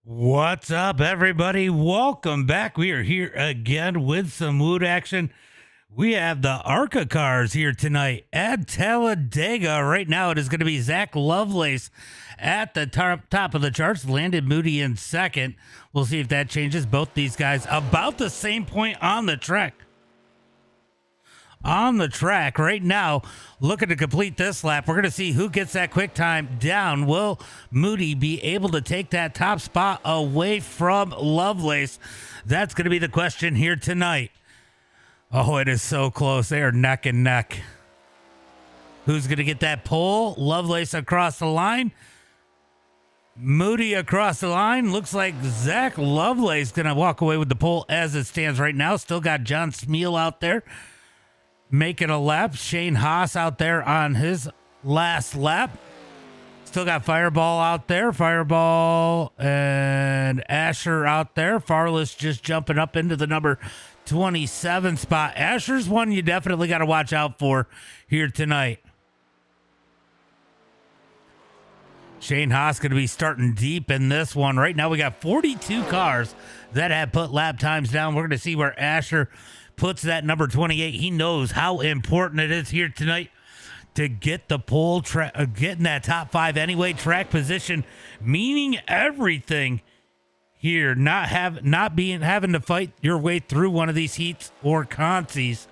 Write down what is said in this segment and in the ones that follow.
What's up, everybody? Welcome back. We are here again with some WoOT action. We have the ARCA cars here tonight at Talladega. Right now, it is going to be Zach Lovelace at the top of the charts. Landon Moody in second. We'll see if that changes. Both these guys about the same point on the track. Right now, looking to complete this lap. We're going to see who gets that quick time down. Will Moody be able to take that top spot away from Lovelace? That's going to be the question here tonight. Oh, it is so close. They are neck and neck. Who's going to get that pole? Lovelace across the line. Moody across the line. Looks like Zach Lovelace going to walk away with the pole as it stands right now. Still got John Smeal out there making a lap. Shane Haas out there on his last lap. Still got Fireball out there. Fireball and Asher out there. Farless just jumping up into the number 27 spot. Asher's one you definitely got to watch out for here tonight. Shane Haas going to be starting deep in this one. Right now we got 42 cars that have put lap times down. We're going to see where Asher puts that number 28. He knows how important it is here tonight to get the pole, getting that top five anyway. Track position meaning everything here. Not having to fight your way through one of these heats or consies.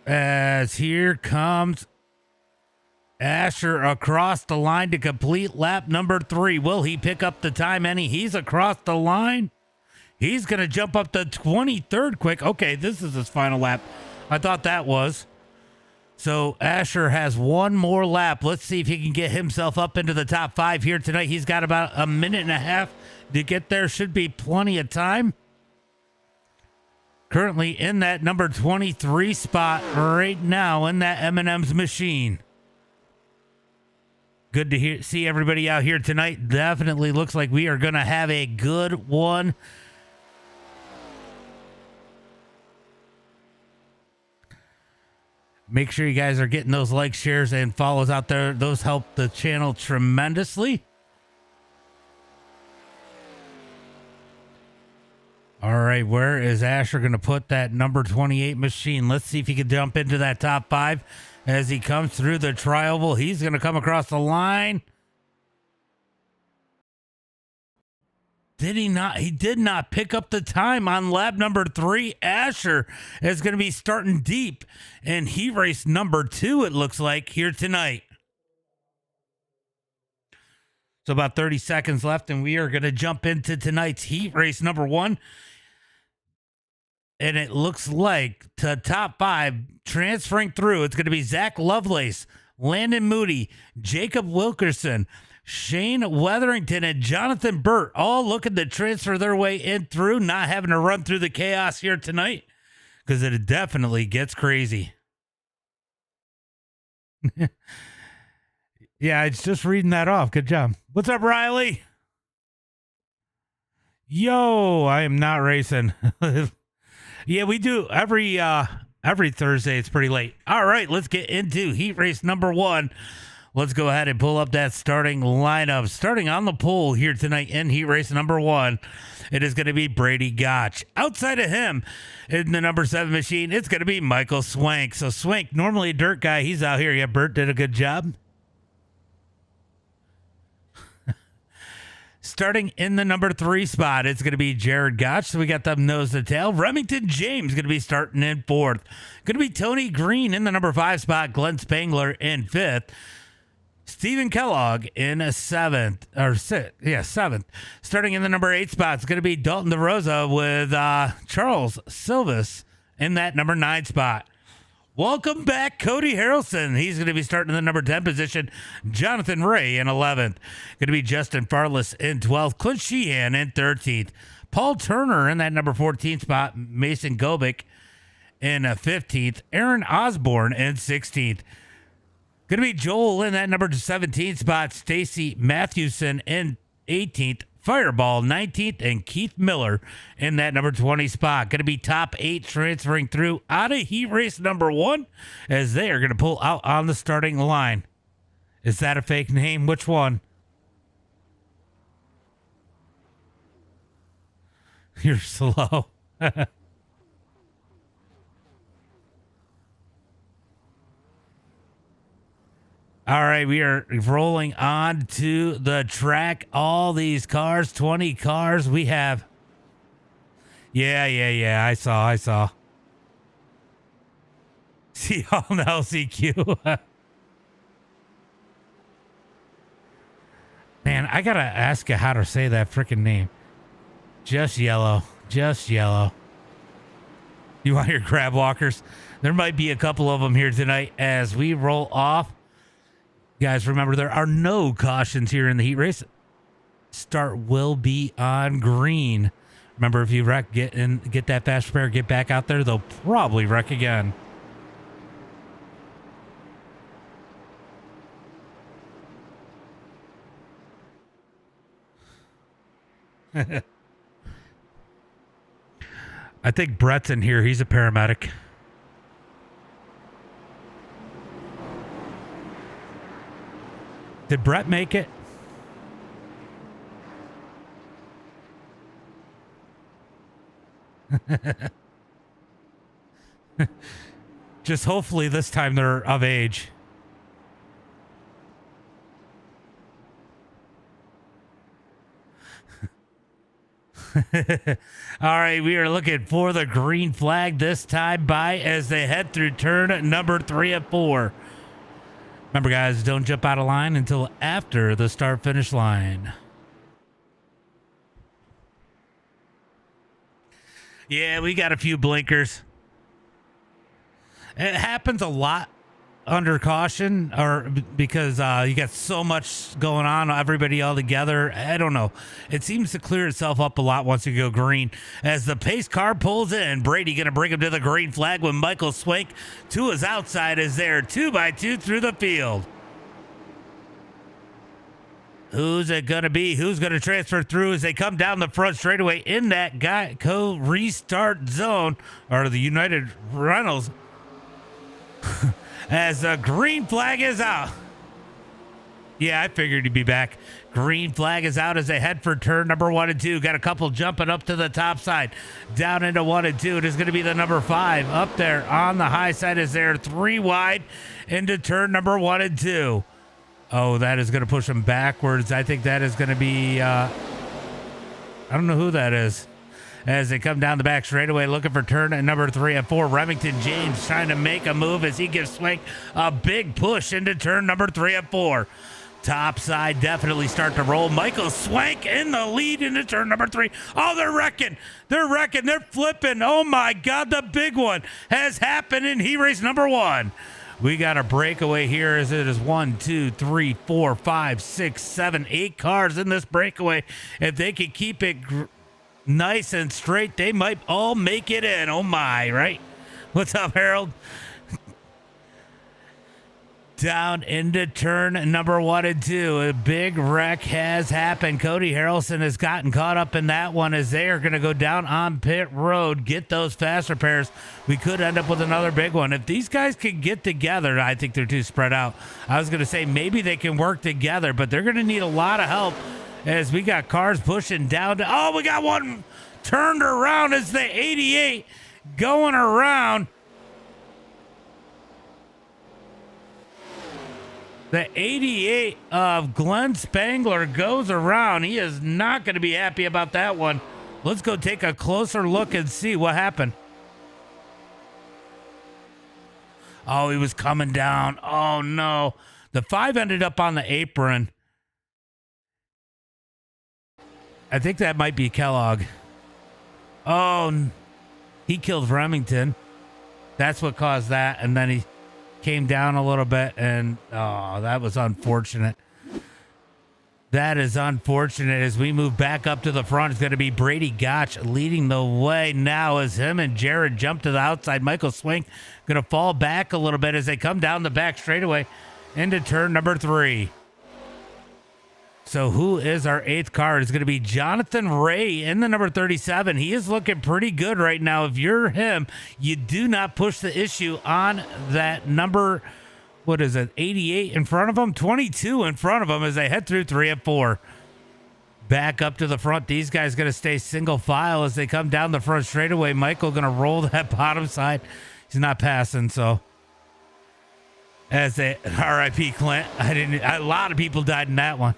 As here comes Asher across the line to complete lap number 3. Will he pick up the time any? He's across the line. He's going to jump up to 23rd quick. Okay, this is his final lap. I thought that was. So Asher has one more lap. Let's see if he can get himself up into the top 5 here tonight. He's got about a minute and a half to get there. Should be plenty of time. Currently in that number 23 spot right now in that M&M's machine. Good to see everybody out here tonight. Definitely looks like we are going to have a good one. Make sure you guys are getting those likes, shares, and follows out there. Those help the channel tremendously. All right, where is Asher going to put that number 28 machine? Let's see if he can jump into that top 5 as he comes through the tri-oval. He's going to come across the line. Did he not? He did not pick up the time on lap number 3. Asher is going to be starting deep in heat race number 2, it looks like, here tonight. So about 30 seconds left, and we are going to jump into tonight's heat race number 1. And it looks like to top 5 transferring through. It's going to be Zach Lovelace, Landon Moody, Jacob Wilkerson, Shane Weatherington, and Jonathan Burt, all looking to transfer their way in through, not having to run through the chaos here tonight, because it definitely gets crazy. Yeah, it's just reading that off. Good job. What's up, Riley? Yo, I am not racing. Yeah, we do every Thursday. It's pretty late. All right, let's get into heat race number 1. Let's go ahead and pull up that starting lineup. Starting on the pole here tonight in heat race number 1, it is going to be Brady Gotch. Outside of him, in the number 7 machine, it's going to be Michael Swank. So Swank, normally a dirt guy, he's out here. Yeah, Bert did a good job. Starting in the number 3 spot, it's going to be Jared Gotch. So we got them nose to tail. Remington James going to be starting in 4th. Going to be Tony Green in the number 5 spot. Glenn Spangler in 5th. Stephen Kellogg in 7th. 7th. Starting in the number 8 spot, it's going to be Dalton DeRosa with Charles Silvis in that number 9 spot. Welcome back, Cody Harrelson. He's going to be starting in the number 10 position. Jonathan Ray in 11th. Going to be Justin Farless in 12th. Clint Sheehan in 13th. Paul Turner in that number 14 spot. Mason Gobick in 15th. Aaron Osborne in 16th. Going to be Joel in that number 17 spot. Stacy Mathewson in 18th. Fireball 19th, and Keith Miller in that number 20 spot. Going to be top 8 transferring through out of heat race number 1 as they are going to pull out on the starting line. Is that a fake name? Which one? You're slow. All right, we are rolling on to the track. All these cars, 20 cars. We have. Yeah. I saw. See all the LCQ. Man, I gotta ask you how to say that freaking name. Just yellow. You want your crab walkers? There might be a couple of them here tonight as we roll off. Guys, remember there are no cautions here in the heat race. Start will be on green. Remember, if you wreck, get that fast repair, get back out there, they'll probably wreck again. I think Brett's in here. He's a paramedic. Did Brett make it? Just hopefully this time they're of age. All right, we are looking for the green flag this time by as they head through turn number 3 of 4. Remember, guys, don't jump out of line until after the start-finish line. Yeah, we got a few blinkers. It happens a lot under caution, or because you got so much going on, everybody all together. I don't know. It seems to clear itself up a lot once you go green. As the pace car pulls in, Brady going to bring him to the green flag when Michael Swank to his outside is there, 2x2 through the field. Who's it going to be? Who's going to transfer through as they come down the front straightaway in that Geico restart zone, or the United Rentals? As the green flag is out. Yeah, I figured he'd be back. Green flag is out as they head for turn number 1 and 2. Got a couple jumping up to the top side. Down into 1 and 2. It is going to be the number 5 up there on the high side as they're 3 wide into turn number 1 and 2. Oh, that is going to push them backwards. I think that is going to be, I don't know who that is. As they come down the back straightaway looking for turn at number 3 and 4. Remington James trying to make a move as he gives Swank a big push into turn number 3 and 4. Top side definitely start to roll. Michael Swank in the lead into turn number 3. Oh, they're wrecking. They're flipping. Oh my God, the big one has happened in heat race number 1. We got a breakaway here as it is 1, 2, 3, 4, 5, 6, 7, 8 cars in this breakaway. If they can keep it nice and straight, they might all make it in. Oh my, right? What's up, Harold? Down into turn number 1 and 2. A big wreck has happened. Cody Harrelson has gotten caught up in that one as they are going to go down on pit road, get those fast repairs. We could end up with another big one. If these guys can get together, I think they're too spread out. I was going to say maybe they can work together, but they're going to need a lot of help as we got cars pushing down. Oh, we got one turned around as the 88 going around. The 88 of Glenn Spangler goes around. He is not going to be happy about that one. Let's go take a closer look and see what happened. Oh, he was coming down. Oh, no. The 5 ended up on the apron. I think that might be Kellogg. Oh, he killed Remington. That's what caused that. And then he came down a little bit, and oh, that was unfortunate. That is unfortunate. As we move back up to the front, it's going to be Brady Gotch leading the way now as him and Jared jump to the outside. Michael Swank going to fall back a little bit as they come down the back straightaway into turn number 3. So who is our 8th car? It's going to be Jonathan Ray in the number 37. He is looking pretty good right now. If you're him, you do not push the issue on that number what is it, 88 in front of them, 22 in front of them as they head through 3 and 4. Back up to the front. These guys going to stay single file as they come down the front straightaway. Michael going to roll that bottom side. He's not passing, so as they RIP Clint. A lot of people died in that one.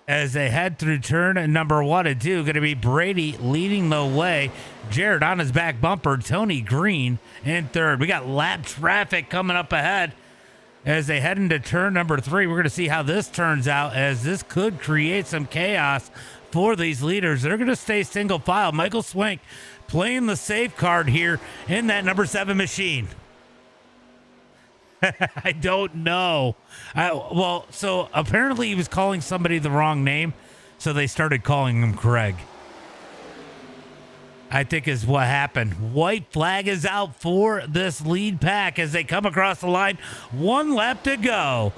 As they head through turn number 1 and 2, going to be Brady leading the way. Jared on his back bumper. Tony Green in third. We got lap traffic coming up ahead. As they head into turn number 3, we're going to see how this turns out, as this could create some chaos for these leaders. They're going to stay single file. Michael Swank playing the safe card here in that number 7 machine. I don't know. So apparently he was calling somebody the wrong name, so they started calling him Craig, I think is what happened. White flag is out for this lead pack as they come across the line. 1 lap to go.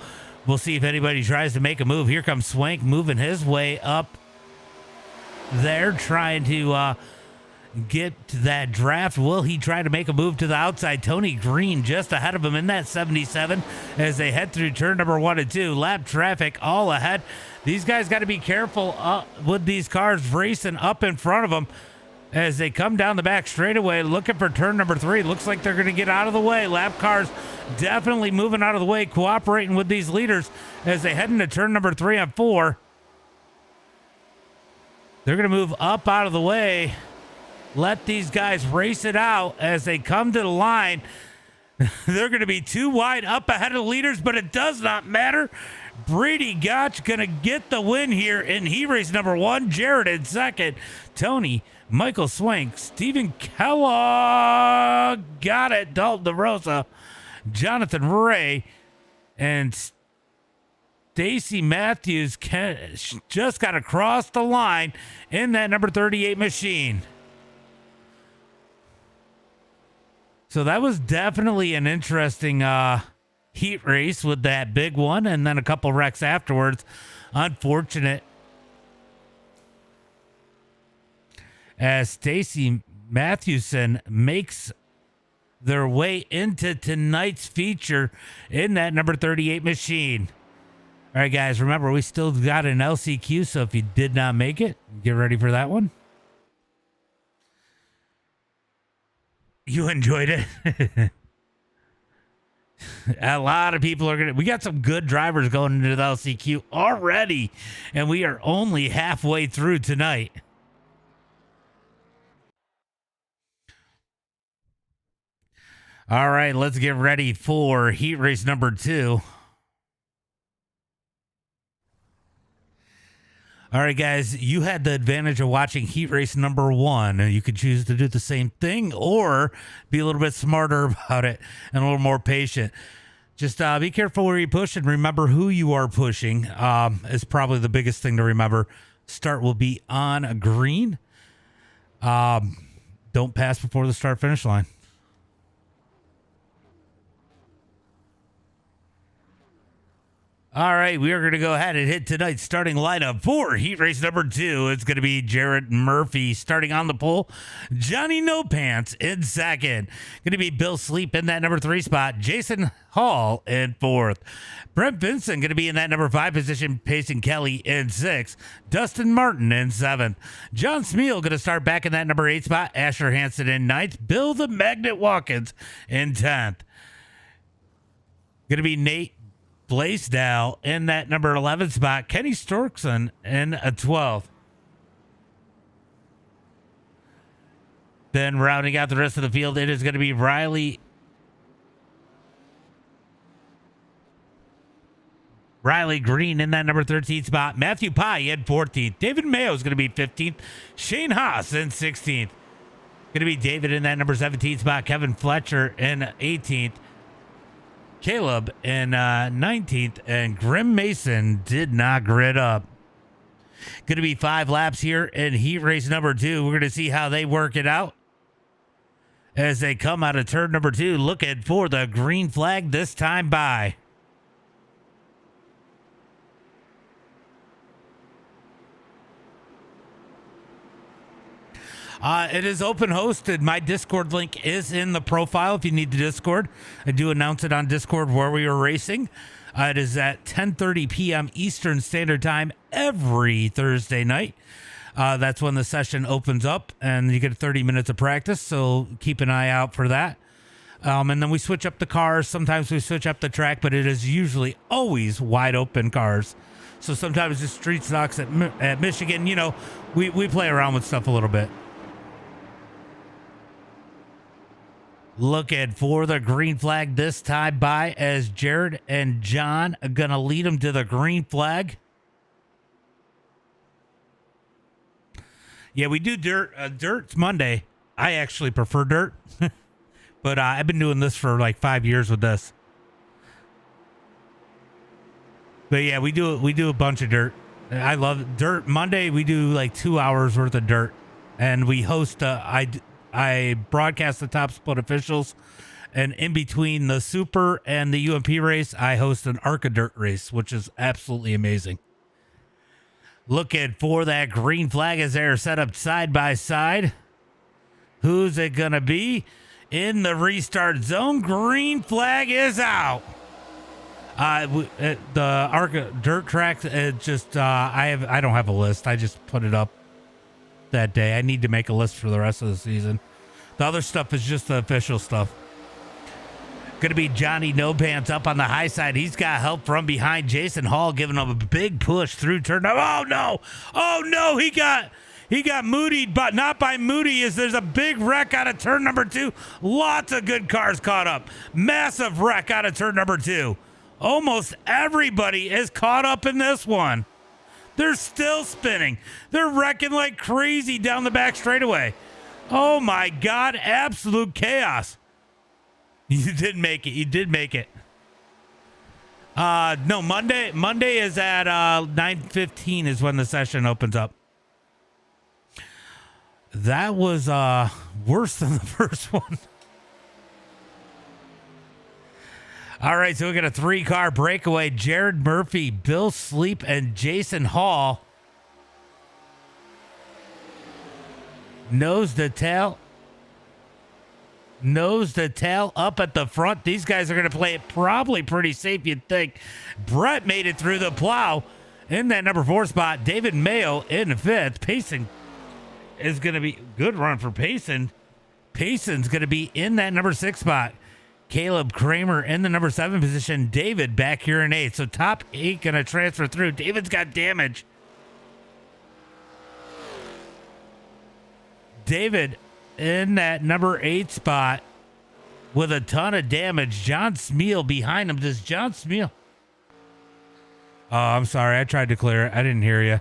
We'll see if anybody tries to make a move. Here comes Swank moving his way up there, trying to get to that draft. Will he try to make a move to the outside? Tony Green just ahead of him in that 77 as they head through turn number 1 and 2. Lap traffic all ahead. These guys got to be careful with these cars racing up in front of them as they come down the back straightaway looking for turn number 3. Looks like they're going to get out of the way. Lap cars definitely moving out of the way, cooperating with these leaders as they head into turn number 3 and 4. They're going to move up out of the way. Let these guys race it out as they come to the line. They're going to be too wide up ahead of the leaders, but it does not matter. Brady Gotch going to get the win here in heat race number 1. Jared in second. Tony, Michael Swank, Stephen Kellogg, got it. Dalton DeRosa, Jonathan Ray, and Stacy Matthews just got across the line in that number 38 machine. So that was definitely an interesting heat race with that big one and then a couple wrecks afterwards. Unfortunate as Stacy Matthewson makes their way into tonight's feature in that number 38 machine. All right, guys, remember, we still got an LCQ, so if you did not make it, get ready for that one. You enjoyed it. A lot of people are going to... We got some good drivers going into the LCQ already, and we are only halfway through tonight. All right, let's get ready for heat race number 2. All right, guys, you had the advantage of watching heat race number 1. You could choose to do the same thing or be a little bit smarter about it and a little more patient. Just be careful where you push and remember who you are pushing is probably the biggest thing to remember. Start will be on green. Don't pass before the start-finish line. All right, we are going to go ahead and hit tonight's starting lineup for heat race number 2. It's going to be Jarrett Murphy starting on the pole. Johnny No Pants in second. Going to be Bill Sleep in that number 3 spot. Jason Hall in 4th. Brent Vincent going to be in that number 5 position, pacing Kelly in 6th. Dustin Martin in 7th. John Smeal going to start back in that number 8 spot. Asher Hansen in 9th. Bill the Magnet Watkins in 10th. Going to be Nate Blaisdell in that number 11 spot. Kenny Storkson in a 12th. Then rounding out the rest of the field, it is going to be Riley Green in that number 13 spot. Matthew Pye in 14th. David Mayo is going to be 15th. Shane Haas in 16th. Going to be David in that number 17 spot. Kevin Fletcher in 18th. Caleb in 19th, and Grim Mason did not grid up. Going to be 5 laps here in heat race number 2. We're going to see how they work it out as they come out of turn number 2, looking for the green flag this time by. It is open hosted. My Discord link is in the profile if you need the Discord. I do announce it on Discord where we are racing. It is at 10:30 p.m. Eastern Standard Time every Thursday night. That's when the session opens up, and you get 30 minutes of practice, so keep an eye out for that. And then we switch up the cars. Sometimes we switch up the track, but it is usually always wide open cars. So sometimes it's street stocks at Michigan. You know, we play around with stuff a little bit. Looking for the green flag this time by as Jared and John are going to lead them to the green flag. Yeah, we do dirt. Dirt's Monday. I actually prefer dirt. But I've been doing this for like 5 years with this. But yeah, we do a bunch of dirt. I love it. Dirt Monday. We do like 2 hours worth of dirt, and we host. I broadcast the Top Split officials, and in between the Super and the UMP race, I host an ARCA dirt race, which is absolutely amazing. Looking for that green flag as they're set up side by side. Who's it gonna be? In the restart zone, green flag is out. The ARCA dirt track, I don't have a list. I just put it up that day. I need to make a list for the rest of the season. The other stuff is just the official stuff. Gonna be Johnny No Pants up on the high side. He's got help from behind. Jason Hall giving him a big push through turn. Oh no, he got moodied, but not by Moody, as there's a big wreck out of turn number 2. Lots of good cars caught up. Massive wreck out of turn number 2. Almost everybody is caught up in this one. They're still spinning. They're wrecking like crazy down the back straightaway. Oh my God, absolute chaos. You did make it. You did make it. No, Monday is at 9:15 is when the session opens up. That was worse than the first one. All right, so we got a 3-car breakaway. Jared Murphy, Bill Sleep, and Jason Hall. Nose to tail up at the front. These guys are going to play it probably pretty safe, you'd think. Brett made it through the plow in that number 4 spot. David Mayo in 5th. Payson is going to be good run for Payson. Payson's going to be in that number 6 spot. Caleb Kramer in the number 7 position. David back here in 8th. So top 8 going to transfer through. David's got damage. David in that number 8 spot with a ton of damage. John Smeal behind him. Does John Smeal? Oh, I'm sorry. I tried to clear it. I didn't hear you.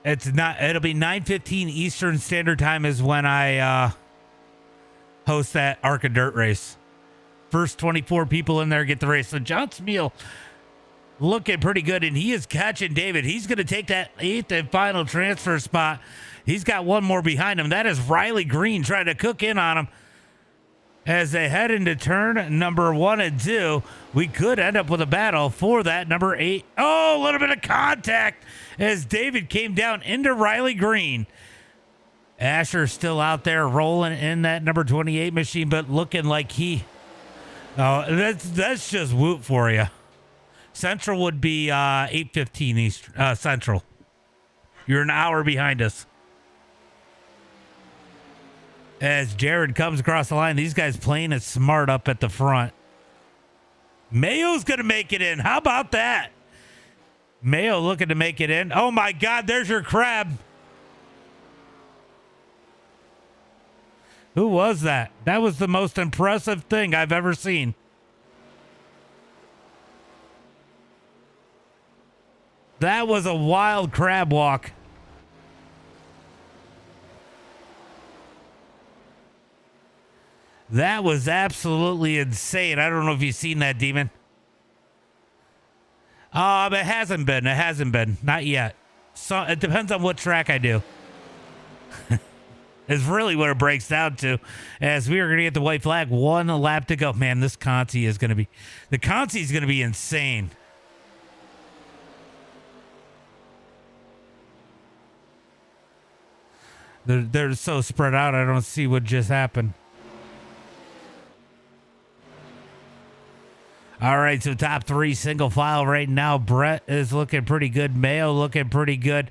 It's not. It'll be 9:15 Eastern Standard Time is when I host that ARCA dirt race. First 24 people in there get the race. So John Smeal looking pretty good, and he is catching David. He's going to take that 8th and final transfer spot. He's got one more behind him. That is Riley Green trying to cook in on him. As they head into turn number 1 and 2, we could end up with a battle for that number 8. Oh, a little bit of contact as David came down into Riley Green. Asher still out there rolling in that number 28 machine, but looking like that's just WoOT for you. Central would be 8:15 East Central. You're an hour behind us. As Jared comes across the line, these guys playing it smart up at the front. Mayo's going to make it in. How about that? Mayo looking to make it in. Oh, my God, there's your crab. Who was that? That was the most impressive thing I've ever seen. That was a wild crab walk. That was absolutely insane. I don't know if you've seen that, Demon. It hasn't been. It hasn't been. Not yet. So it depends on what track I do. Is really what it breaks down to. As we are going to get the white flag, 1 lap to go. Man, this Conti is going to be... The Conti is going to be insane. They're so spread out, I don't see what just happened. All right, so top three single file right now. Brett is looking pretty good. Mayo looking pretty good.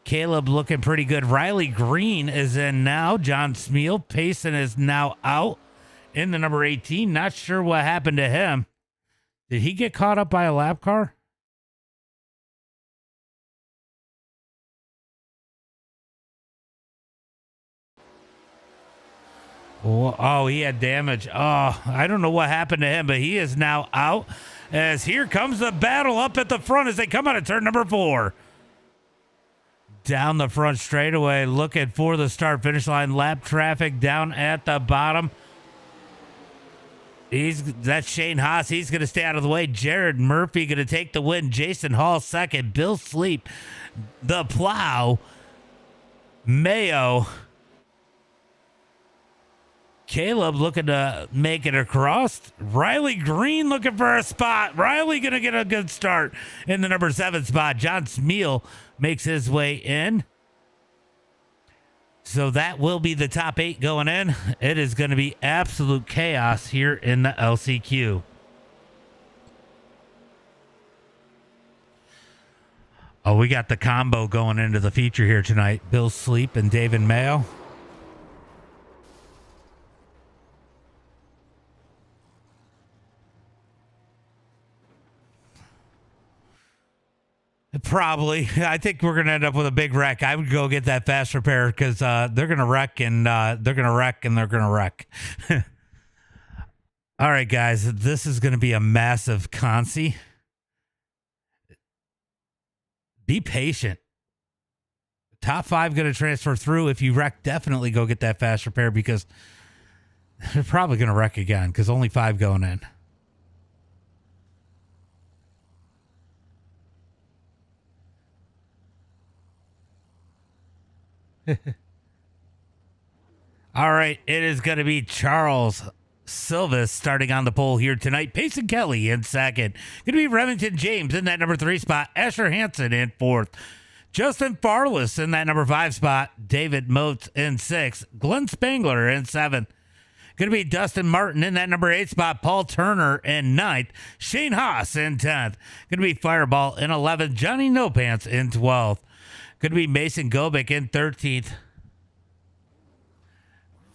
Caleb looking pretty good. Riley Green is in now. John Smeal. Payson is now out in the number 18. Not sure what happened to him. Did he get caught up by a lap car? Oh, he had damage. Oh, I don't know what happened to him, but he is now out. As here comes the battle up at the front as they come out of turn number 4. Down the front straightaway, looking for the start finish line. Lap traffic down at the bottom. That's Shane Haas. He's going to stay out of the way. Jared Murphy going to take the win. Jason Hall second. Bill Sleep, the plow. Mayo. Caleb looking to make it across. Riley Green looking for a spot. Riley going to get a good start in the number 7 spot. John Smeal makes his way in. So that will be the top 8 going in. It is going to be absolute chaos here in the LCQ. Oh, we got the combo going into the feature here tonight. Bill Sleep and David Mayo. Probably. I think we're going to end up with a big wreck. I would go get that fast repair because they're going to wreck and they're going to wreck and they're going to wreck. All right, guys. This is going to be a massive consi. Be patient. Top 5 going to transfer through. If you wreck, definitely go get that fast repair because they're probably going to wreck again because only 5 going in. All right, it is going to be Charles Silvis starting on the pole here tonight. Payson Kelly in second. Going to be Remington James in that number 3 spot. Asher Hansen in 4th. Justin Farless in that number 5 spot. David Moats in 6th. Glenn Spangler in 7th. Going to be Dustin Martin in that number 8 spot. Paul Turner in 9th. Shane Haas in 10th. Going to be Fireball in 11th. Johnny No Pants in 12th. Going to be Mason Gobick in 13th.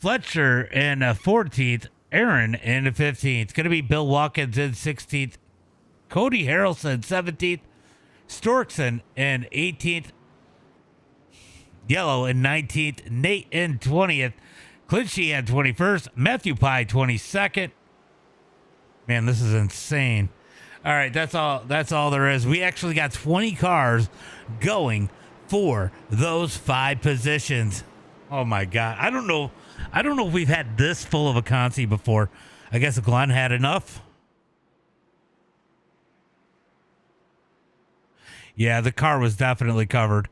Fletcher in 14th. Aaron in 15th. Going to be Bill Watkins in 16th. Cody Harrelson 17th. Storkson in 18th. Yellow in 19th. Nate in 20th. Clint Sheehan 21st. Matthew Pye 22nd. Man, this is insane. All right, that's all there is. We actually got 20 cars going for those 5 positions. Oh my God. I don't know if we've had this full of a consi before. I guess Glenn had enough. Yeah, the car was definitely covered.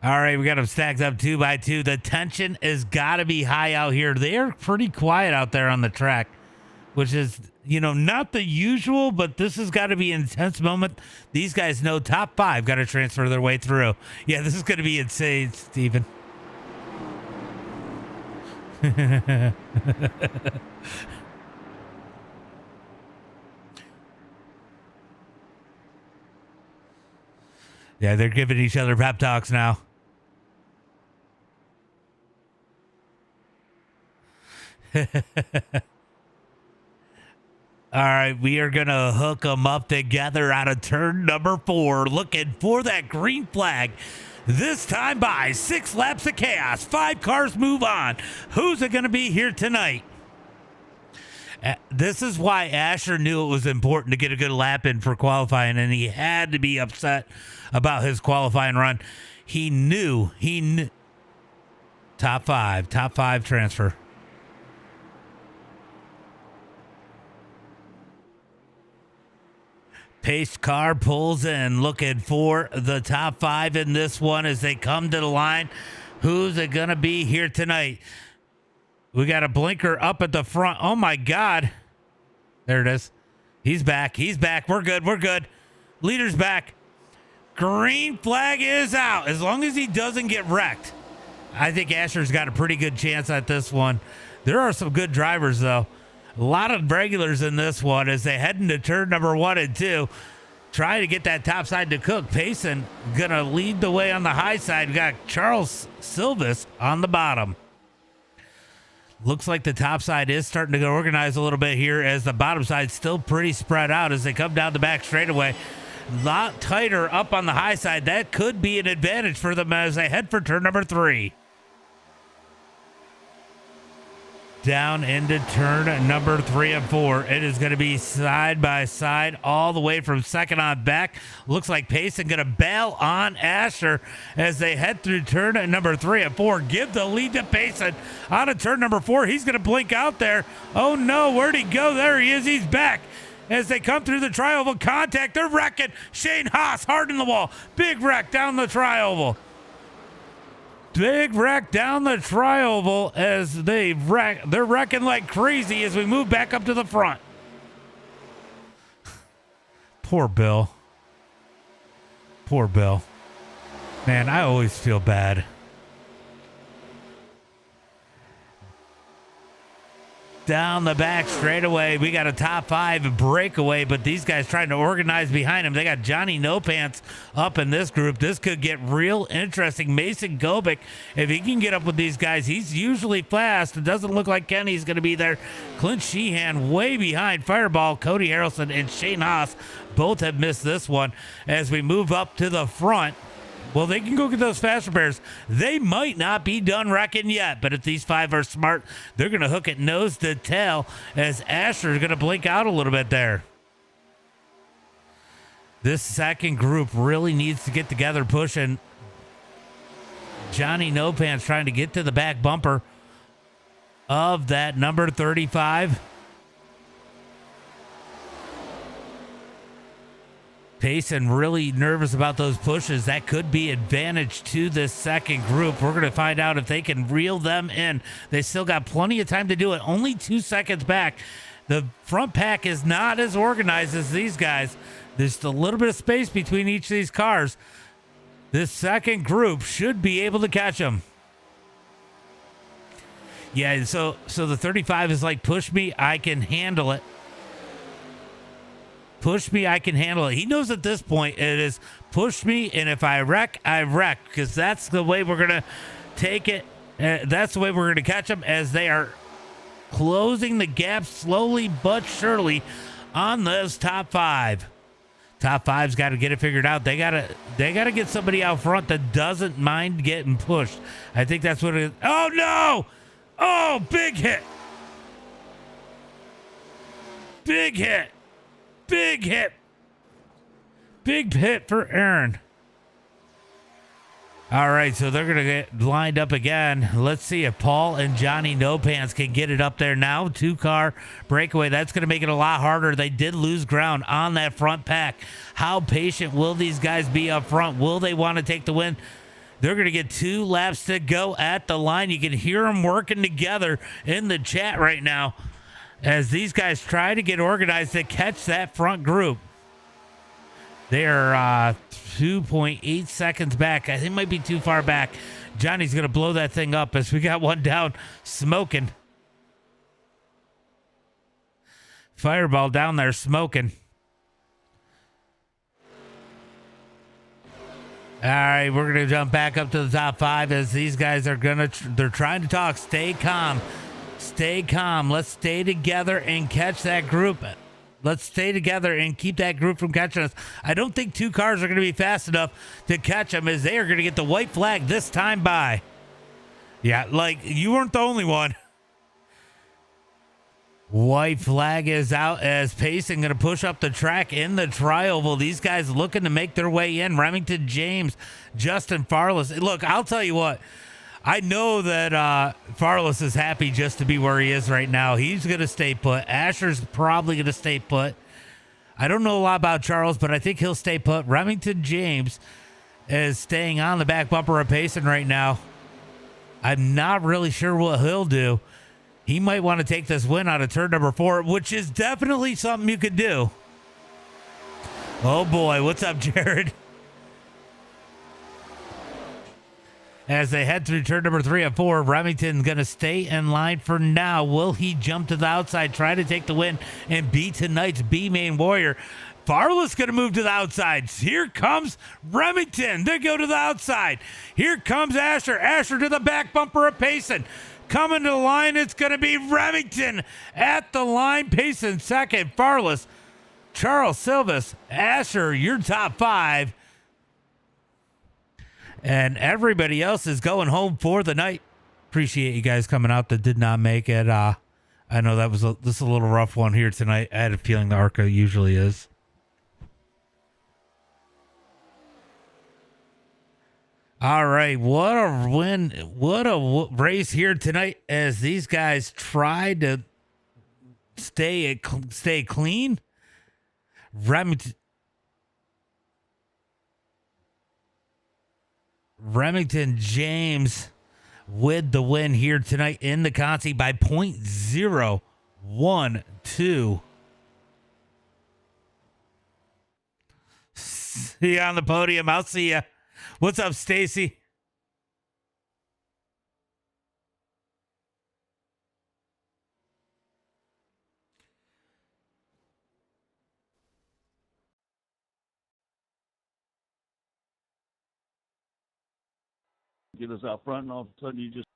All right, we got them stacked up 2 by 2. The tension has got to be high out here. They're pretty quiet out there on the track, which is, not the usual, but this has got to be an intense moment. These guys know top 5 got to transfer their way through. Yeah, this is going to be insane, Steven. Yeah, they're giving each other pep talks now. All right, we are going to hook them up together out of turn number 4, looking for that green flag. This time by 6 laps of chaos. 5 cars move on. Who's it going to be here tonight? This is why Asher knew it was important to get a good lap in for qualifying, and he had to be upset about his qualifying run. He knew. Top 5 transfer. Pace car pulls in, looking for the top 5 in this one as they come to the line. Who's it going to be here tonight? We got a blinker up at the front. Oh, my God. There it is. He's back. We're good. Leader's back. Green flag is out. As long as he doesn't get wrecked, I think Asher's got a pretty good chance at this one. There are some good drivers, though. A lot of regulars in this one as they head into turn number 1 and 2. Trying to get that top side to cook. Payson going to lead the way on the high side. We got Charles Silvis on the bottom. Looks like the top side is starting to get organized a little bit here as the bottom side's still pretty spread out as they come down the back straightaway. A lot tighter up on the high side. That could be an advantage for them as they head for turn number 3. Down into turn number 3 and 4. It is going to be side by side all the way from second on back. Looks like Payson going to bail on Asher as they head through turn number 3 and 4. Give the lead to Payson out of turn number 4. He's going to blink out there. Oh no, where'd he go? There he is. He's back. As they come through the tri-oval contact, they're wrecking. Shane Haas hard in the wall. Big wreck down the tri-oval. Big wreck down the tri-oval as they're wrecking like crazy as we move back up to the front. Poor Bill. Poor Bill. Man, I always feel bad. Down the back straightaway, we got a top 5 breakaway, but these guys trying to organize behind him. They got Johnny No Pants up in this group. This could get real interesting. Mason Gobick, if he can get up with these guys, he's usually fast. It doesn't look like Kenny's going to be there. Clint Sheehan way behind. Fireball, Cody Harrelson, and Shane Haas both have missed this one as we move up to the front. Well, they can go get those fast repairs. They might not be done wrecking yet, but if these 5 are smart, they're going to hook it nose to tail as Asher's going to blink out a little bit there. This second group really needs to get together pushing. Johnny No Pants trying to get to the back bumper of that number 35. Payson really nervous about those pushes. That could be advantage to this second group. We're going to find out if they can reel them in. They still got plenty of time to do it. Only 2 seconds back. The front pack is not as organized as these guys. There's a little bit of space between each of these cars. This second group should be able to catch them. Yeah, so the 35 is like, push me, I can handle it. Push me, I can handle it. He knows at this point it is push me, and if I wreck, I wreck, because that's the way we're going to take it. That's the way we're going to catch them as they are closing the gap slowly but surely on those top 5. Top 5's got to get it figured out. They got to get somebody out front that doesn't mind getting pushed. I think that's what it is. Oh, no! Oh, big hit. Big hit. Big hit. Big hit for Aaron. All right, so they're going to get lined up again. Let's see if Paul and Johnny No Pants can get it up there now. 2-car breakaway. That's going to make it a lot harder. They did lose ground on that front pack. How patient will these guys be up front? Will they want to take the win? They're going to get 2 laps to go at the line. You can hear them working together in the chat right now as these guys try to get organized to catch that front group. They're 2.8 seconds back. I think it might be too far back. Johnny's going to blow that thing up as we got one down smoking. Fireball down there smoking. All right, we're going to jump back up to the top 5 as these guys are they're trying to talk. Stay calm. Stay calm. Let's stay together and catch that group. Let's stay together and keep that group from catching us. I don't think 2 cars are going to be fast enough to catch them as they are going to get the white flag this time by. Yeah, like you weren't the only one. White flag is out as Payson going to push up the track in the tri-oval. These guys looking to make their way in. Remington James, Justin Farless. Look, I'll tell you what. I know that Farless is happy just to be where he is right now. He's going to stay put. Asher's probably going to stay put. I don't know a lot about Charles, but I think he'll stay put. Remington James is staying on the back bumper of Payson right now. I'm not really sure what he'll do. He might want to take this win out of turn number 4, which is definitely something you could do. Oh, boy. What's up, Jared? As they head through turn number 3 and 4, Remington's going to stay in line for now. Will he jump to the outside, try to take the win, and be tonight's B-Main Warrior? Farless going to move to the outside. Here comes Remington. They go to the outside. Here comes Asher. Asher to the back bumper of Payson. Coming to the line, it's going to be Remington at the line. Payson second. Farless, Charles Silvis, Asher, your top 5. And everybody else is going home for the night. Appreciate you guys coming out that did not make it. I know that was this is a little rough one here tonight. I had a feeling the ARCA usually is. All right, what a win. What a race here tonight as these guys try to stay clean. Remington James with the win here tonight in the Conti by .012. See you on the podium. I'll see you. What's up, Stacy? Get us out front, and all of a sudden you just.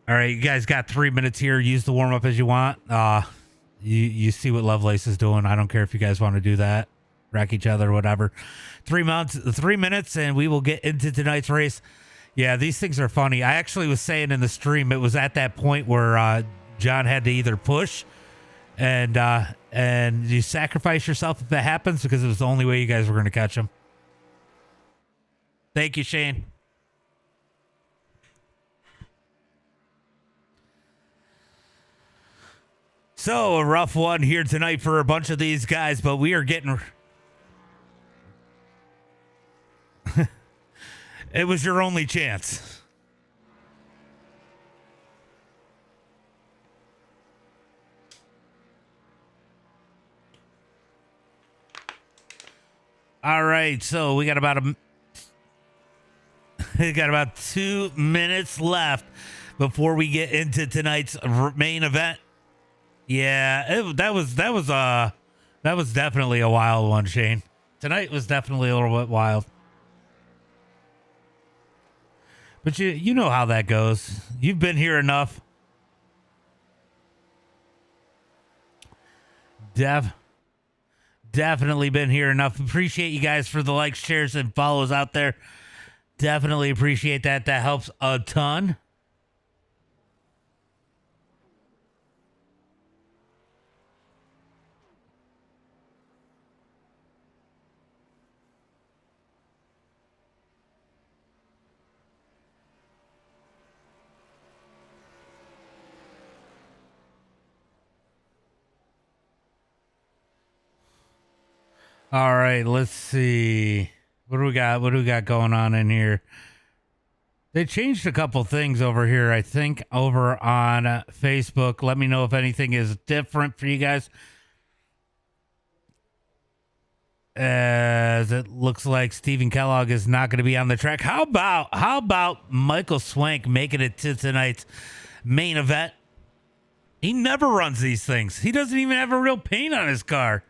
All right, you guys got 3 minutes here. Use the warm up as you want. You see what Lovelace is doing. I don't care if you guys want to do that, wreck each other, whatever. 3 minutes, and we will get into tonight's race. Yeah, these things are funny. I actually was saying in the stream, it was at that point where John had to either push and you sacrifice yourself if that happens, because it was the only way you guys were going to catch him. Thank you, Shane. So a rough one here tonight for a bunch of these guys, but we are getting. It was your only chance. All right, so we got about 2 minutes left before we get into tonight's main event. Yeah, that was definitely a wild one, Shane. Tonight was definitely a little bit wild. But you know how that goes. You've been here enough. Definitely been here enough. Appreciate you guys for the likes, shares, and follows out there. Definitely appreciate that. That helps a ton. All right, let's see. What do we got? What do we got going on in here? They changed a couple things over here, I think, over on Facebook. Let me know if anything is different for you guys. As it looks like Stephen Kellogg is not going to be on the track. How about Michael Swank making it to tonight's main event? He never runs these things. He doesn't even have a real paint on his car.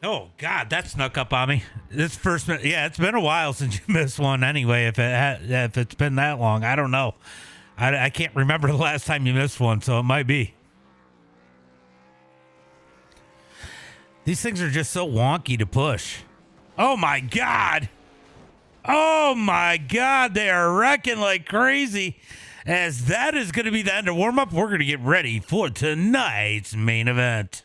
Oh God, that snuck up on me. This first minute, yeah, it's been a while since you missed one. Anyway, if it's been that long, I don't know. I can't remember the last time you missed one, so it might be. These things are just so wonky to push. Oh my God! Oh my God! They are wrecking like crazy. As that is going to be the end of warm up, we're going to get ready for tonight's main event.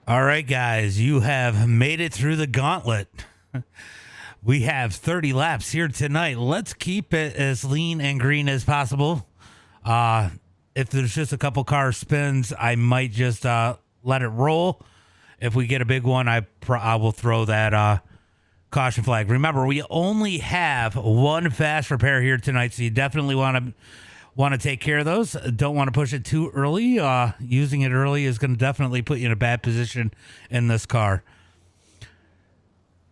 All right, guys, you have made it through the gauntlet. We have 30 laps here tonight. Let's keep it as lean and green as possible. If there's just a couple car spins, I might just let it roll. If we get a big one, I will throw that caution flag. Remember, we only have one fast repair here tonight, so you definitely want to take care of those. Don't want to push it too early. Using it early is going to definitely put you in a bad position in this car.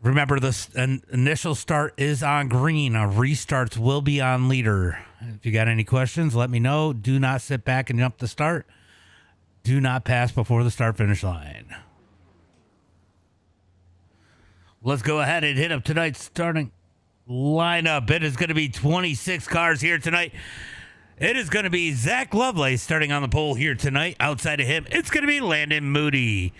Remember, the initial start is on green. Restarts will be on leader. If you got any questions, let me know. Do not sit back and jump the start. Do not pass before the start-finish line. Let's go ahead and hit up tonight's starting lineup. It is going to be 26 cars here tonight. It is going to be Zach Lovelace starting on the pole here tonight. Outside of him, it's going to be Landon Moody.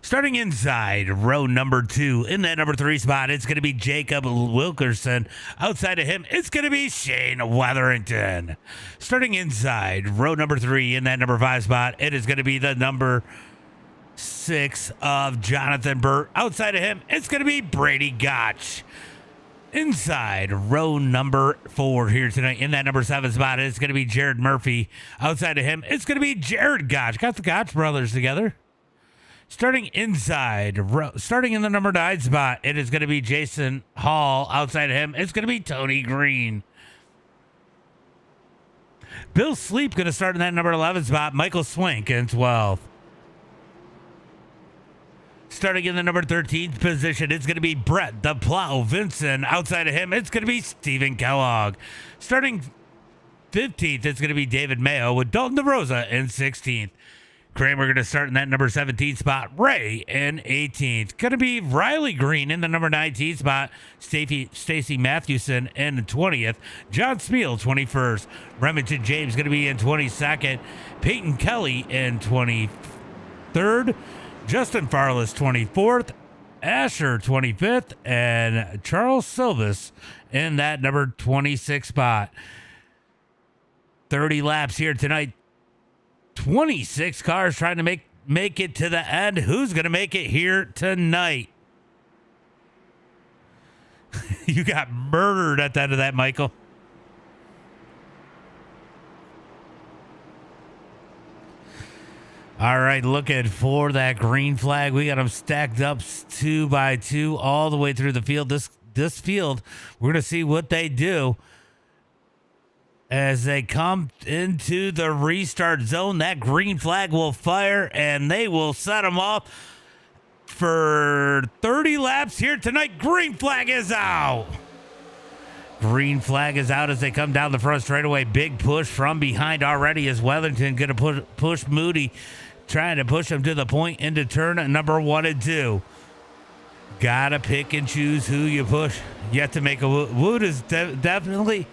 Starting inside, row number 2. In that number 3 spot, it's going to be Jacob Wilkerson. Outside of him, it's going to be Shane Wetherington. Starting inside, row number 3. In that number 5 spot, it is going to be the number 6 of Jonathan Burt. Outside of him, it's going to be Brady Gotch. Inside, row number 4 here tonight. In that number 7 spot, it's going to be Jared Murphy. Outside of him, it's going to be Jared Gotch. Got the Gotch brothers together. Starting inside, starting in the number 9 spot, it is going to be Jason Hall. Outside of him, it's going to be Tony Green. Bill Sleep going to start in that number 11 spot. Michael Swink in 12th. Starting in the number 13th position, it's going to be Brett the Plow Vinson. Outside of him, it's going to be Stephen Kellogg. Starting 15th, it's going to be David Mayo with Dalton DeRosa in 16th. Kramer going to start in that number 17 spot. Ray in 18th. Going to be Riley Green in the number 19 spot. Stacy Mathewson in 20th. John Spiel 21st. Remington James going to be in 22nd. Peyton Kelly in 23rd. Justin Farless 24th. Asher 25th. And Charles Silvis in that number 26 spot. 30 laps here tonight. 26 cars trying to make it to the end. Who's going to make it here tonight? You got murdered at the end of that, Michael. All right, looking for that green flag. We got them stacked up 2 by 2 all the way through the field. This field, we're going to see what they do. As they come into the restart zone, that green flag will fire and they will set them off for 30 laps here tonight. Green flag is out. Green flag is out as they come down the front straightaway. Big push from behind already as Wetherington going to push Moody, trying to push him to the point into turn number 1 and 2. Gotta pick and choose who you push. You have to make a WoOT is definitely...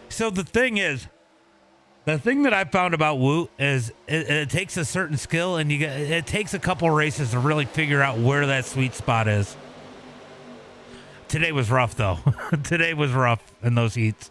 So the thing that I found about WoOT is it takes a certain skill, and it takes a couple races to really figure out where that sweet spot is. Today was rough, though. Today was rough in those heats.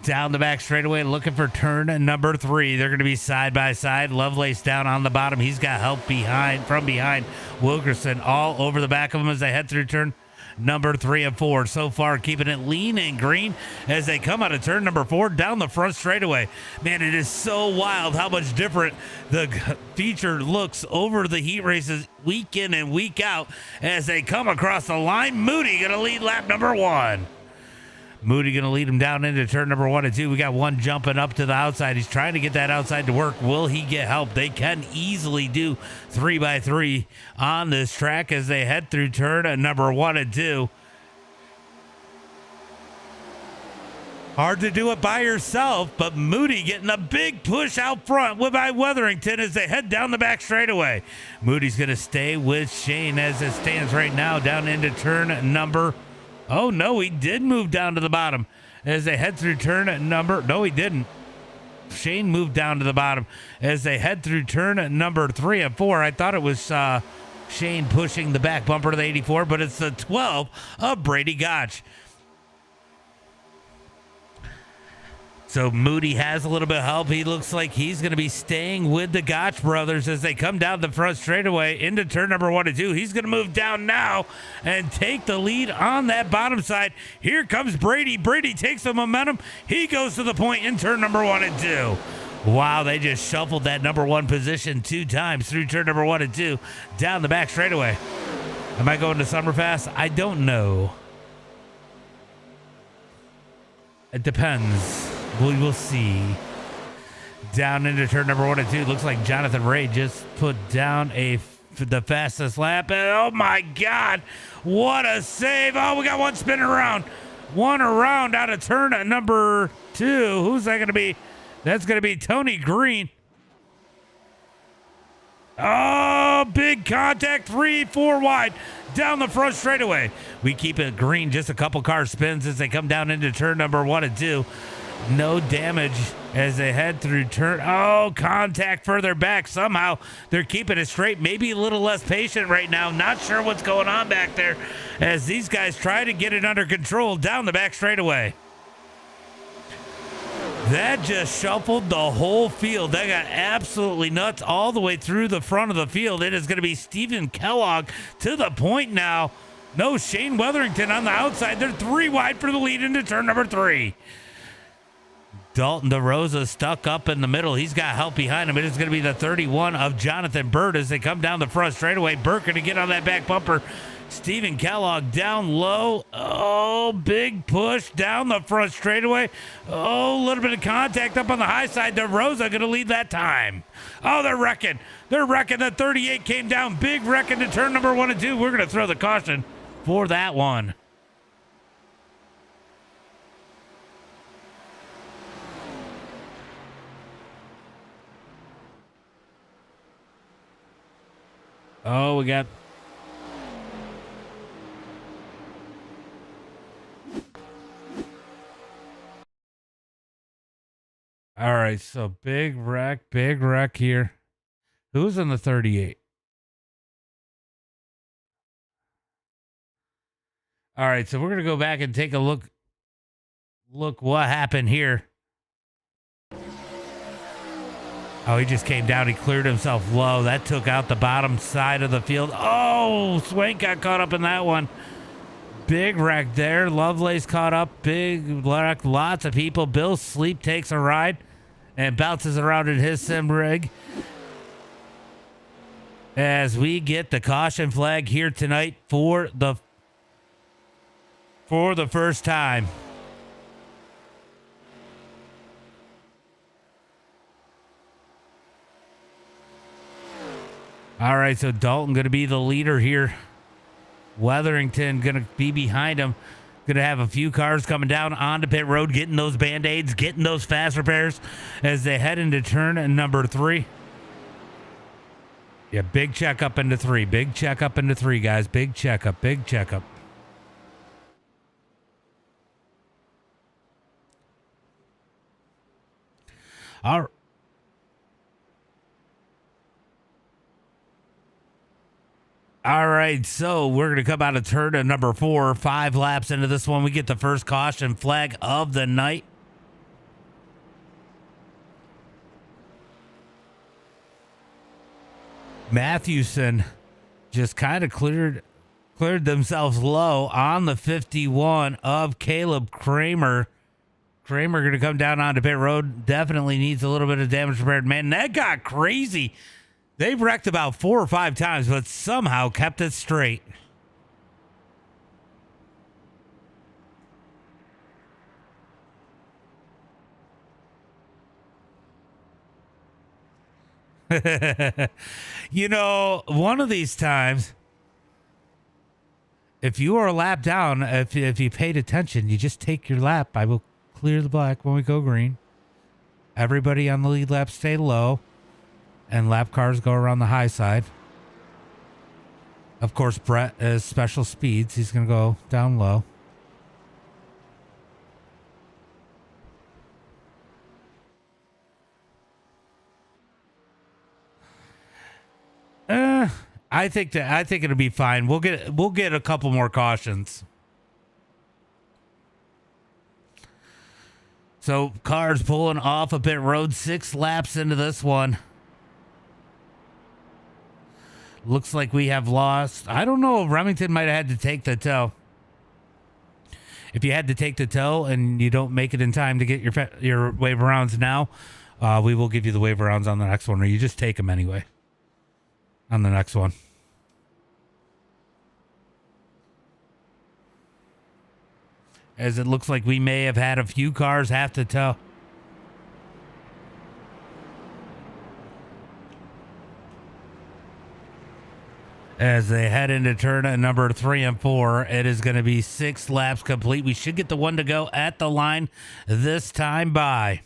Down the back straightaway, looking for turn number 3. They're going to be side by side. Lovelace down on the bottom. He's got help from behind. Wilkerson all over the back of him as they head through turn number 3 and 4. So far, keeping it lean and green as they come out of turn number 4 down the front straightaway. Man, it is so wild how much different the feature looks over the heat races week in and week out as they come across the line. Moody going to lead lap number 1. Moody going to lead him down into turn number 1 and 2. We got one jumping up to the outside. He's trying to get that outside to work. Will he get help? They can easily do 3 by 3 on this track as they head through turn number 1 and 2. Hard to do it by yourself, but Moody getting a big push out front by Wetherington as they head down the back straightaway. Moody's going to stay with Shane as it stands right now down into turn number... Oh, no, he did move down to the bottom as they head through turn number... No, he didn't. Shane moved down to the bottom as they head through turn number 3 and 4. I thought it was Shane pushing the back bumper to the 84, but it's the 12 of Brady Gotch. So Moody has a little bit of help. He looks like he's going to be staying with the Gotch brothers as they come down the front straightaway into turn number 1 and 2. He's going to move down now and take the lead on that bottom side. Here comes Brady. Brady takes the momentum. He goes to the point in turn number 1 and 2. Wow, they just shuffled that number 1 position 2 times through turn number 1 and 2 down the back straightaway. Am I going to Summerfest? I don't know. It depends. We will see. Down into turn number 1 and 2. Looks like Jonathan Ray just put down the fastest lap. And oh my God, what a save. Oh, we got one spinning around. One around out of turn at number 2. Who's that going to be? That's going to be Tony Green. Oh, big contact, 3-4 wide down the front straightaway. We keep it green, just a couple car spins as they come down into turn number 1 and 2. No damage as they head through turn. Oh, contact further back. Somehow they're keeping it straight. Maybe a little less patient right now. Not sure what's going on back there as these guys try to get it under control down the back straightaway. That just shuffled the whole field. That got absolutely nuts all the way through the front of the field. It is going to be Stephen Kellogg to the point now. No Shane Weatherington on the outside. They're 3 wide for the lead into turn number 3. Dalton DeRosa stuck up in the middle. He's got help behind him. It is going to be the 31 of Jonathan Bird as they come down the front straightaway. Burke going to get on that back bumper. Stephen Kellogg down low. Oh, big push down the front straightaway. Oh, a little bit of contact up on the high side. DeRosa going to lead that time. Oh, they're wrecking. They're wrecking. The 38 came down. Big wreck into turn number 1 and 2. We're going to throw the caution for that one. Oh, we got... All right, so big wreck here. Who's in the 38? All right, so we're going to go back and take a look what happened here. Oh, he just came down. He cleared himself low. That took out the bottom side of the field. Oh, Swank got caught up in that one. Big wreck there. Lovelace caught up. Big wreck. Lots of people. Bill Sleep takes a ride and bounces around in his sim rig. As we get the caution flag here tonight for the first time. All right, so Dalton going to be the leader here. Weatherington going to be behind him. Going to have a few cars coming down onto pit road, getting those Band-Aids, getting those fast repairs as they head into turn number 3. Yeah, big checkup into 3. Big checkup into 3, guys. Big checkup, big checkup. All right. All right, so we're going to come out of turn to number 4. 5 laps into this one, we get the first caution flag of the night. Matthewson just kind of cleared themselves low on the 51 of Caleb Kramer. Kramer going to come down onto pit road. Definitely needs a little bit of damage repaired. Man, that got crazy. They've wrecked about 4 or 5 times, but somehow kept it straight. You know, one of these times, if you are a lap down, if you paid attention, you just take your lap. I will clear the black when we go green. Everybody on the lead lap stay low. And lap cars go around the high side. Of course, Brett is special speeds. He's going to go down low. I think it'll be fine. We'll get a couple more cautions. So cars pulling off a pit road, 6 laps into this one. Looks like we have lost. I don't know. Remington might have had to take the tow. If you had to take the tow and you don't make it in time to get your wave rounds now, we will give you the wave rounds on the next one, or you just take them anyway on the next one. As it looks like we may have had a few cars have to tow. As they head into turn number 3 and 4, it is going to be 6 laps complete. We should get the one to go at the line this time by.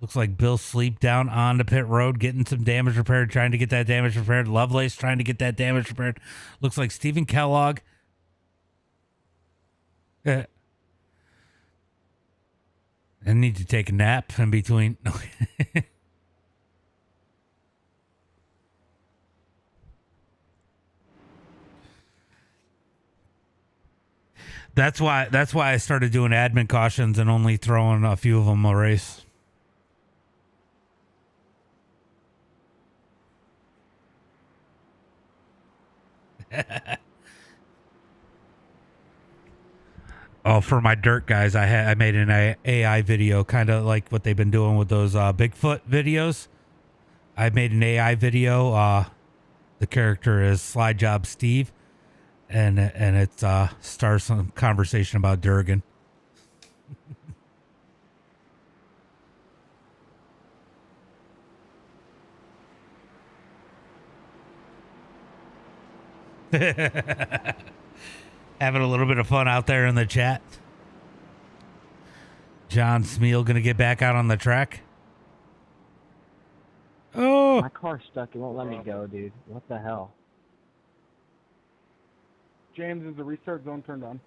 Looks like Bill Sleep down on the pit road, getting some damage repaired, trying to get that damage repaired. Lovelace trying to get that damage repaired. Looks like Stephen Kellogg. I need to take a nap in between. That's why I started doing admin cautions and only throwing a few of them a race. Oh, for my dirt guys, I made an AI video, kind of like what they've been doing with those Bigfoot videos. I made an AI video. The character is Slide Job Steve, and it starts some conversation about Durgan. Having a little bit of fun out there in the chat. John Smeal gonna get back out on the track. Oh, my car's stuck. It won't let me go, dude. What the hell? James, is the restart zone turned on?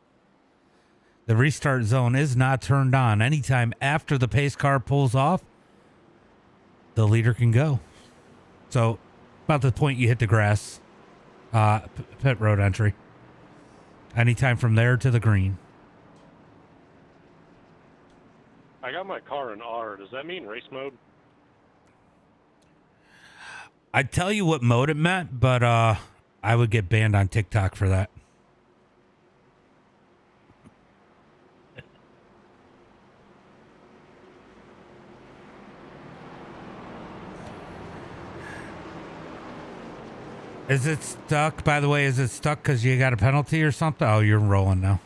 the restart zone is not turned on. Anytime after the pace car pulls off, the leader can go. So about the point you hit the grass, pit road entry. Anytime from there to the green. I got my car in R. Does that mean race mode? I'd tell you what mode it meant, but I would get banned on TikTok for that. Is it stuck? By the way, is it stuck because you got a penalty or something? Oh, you're rolling now.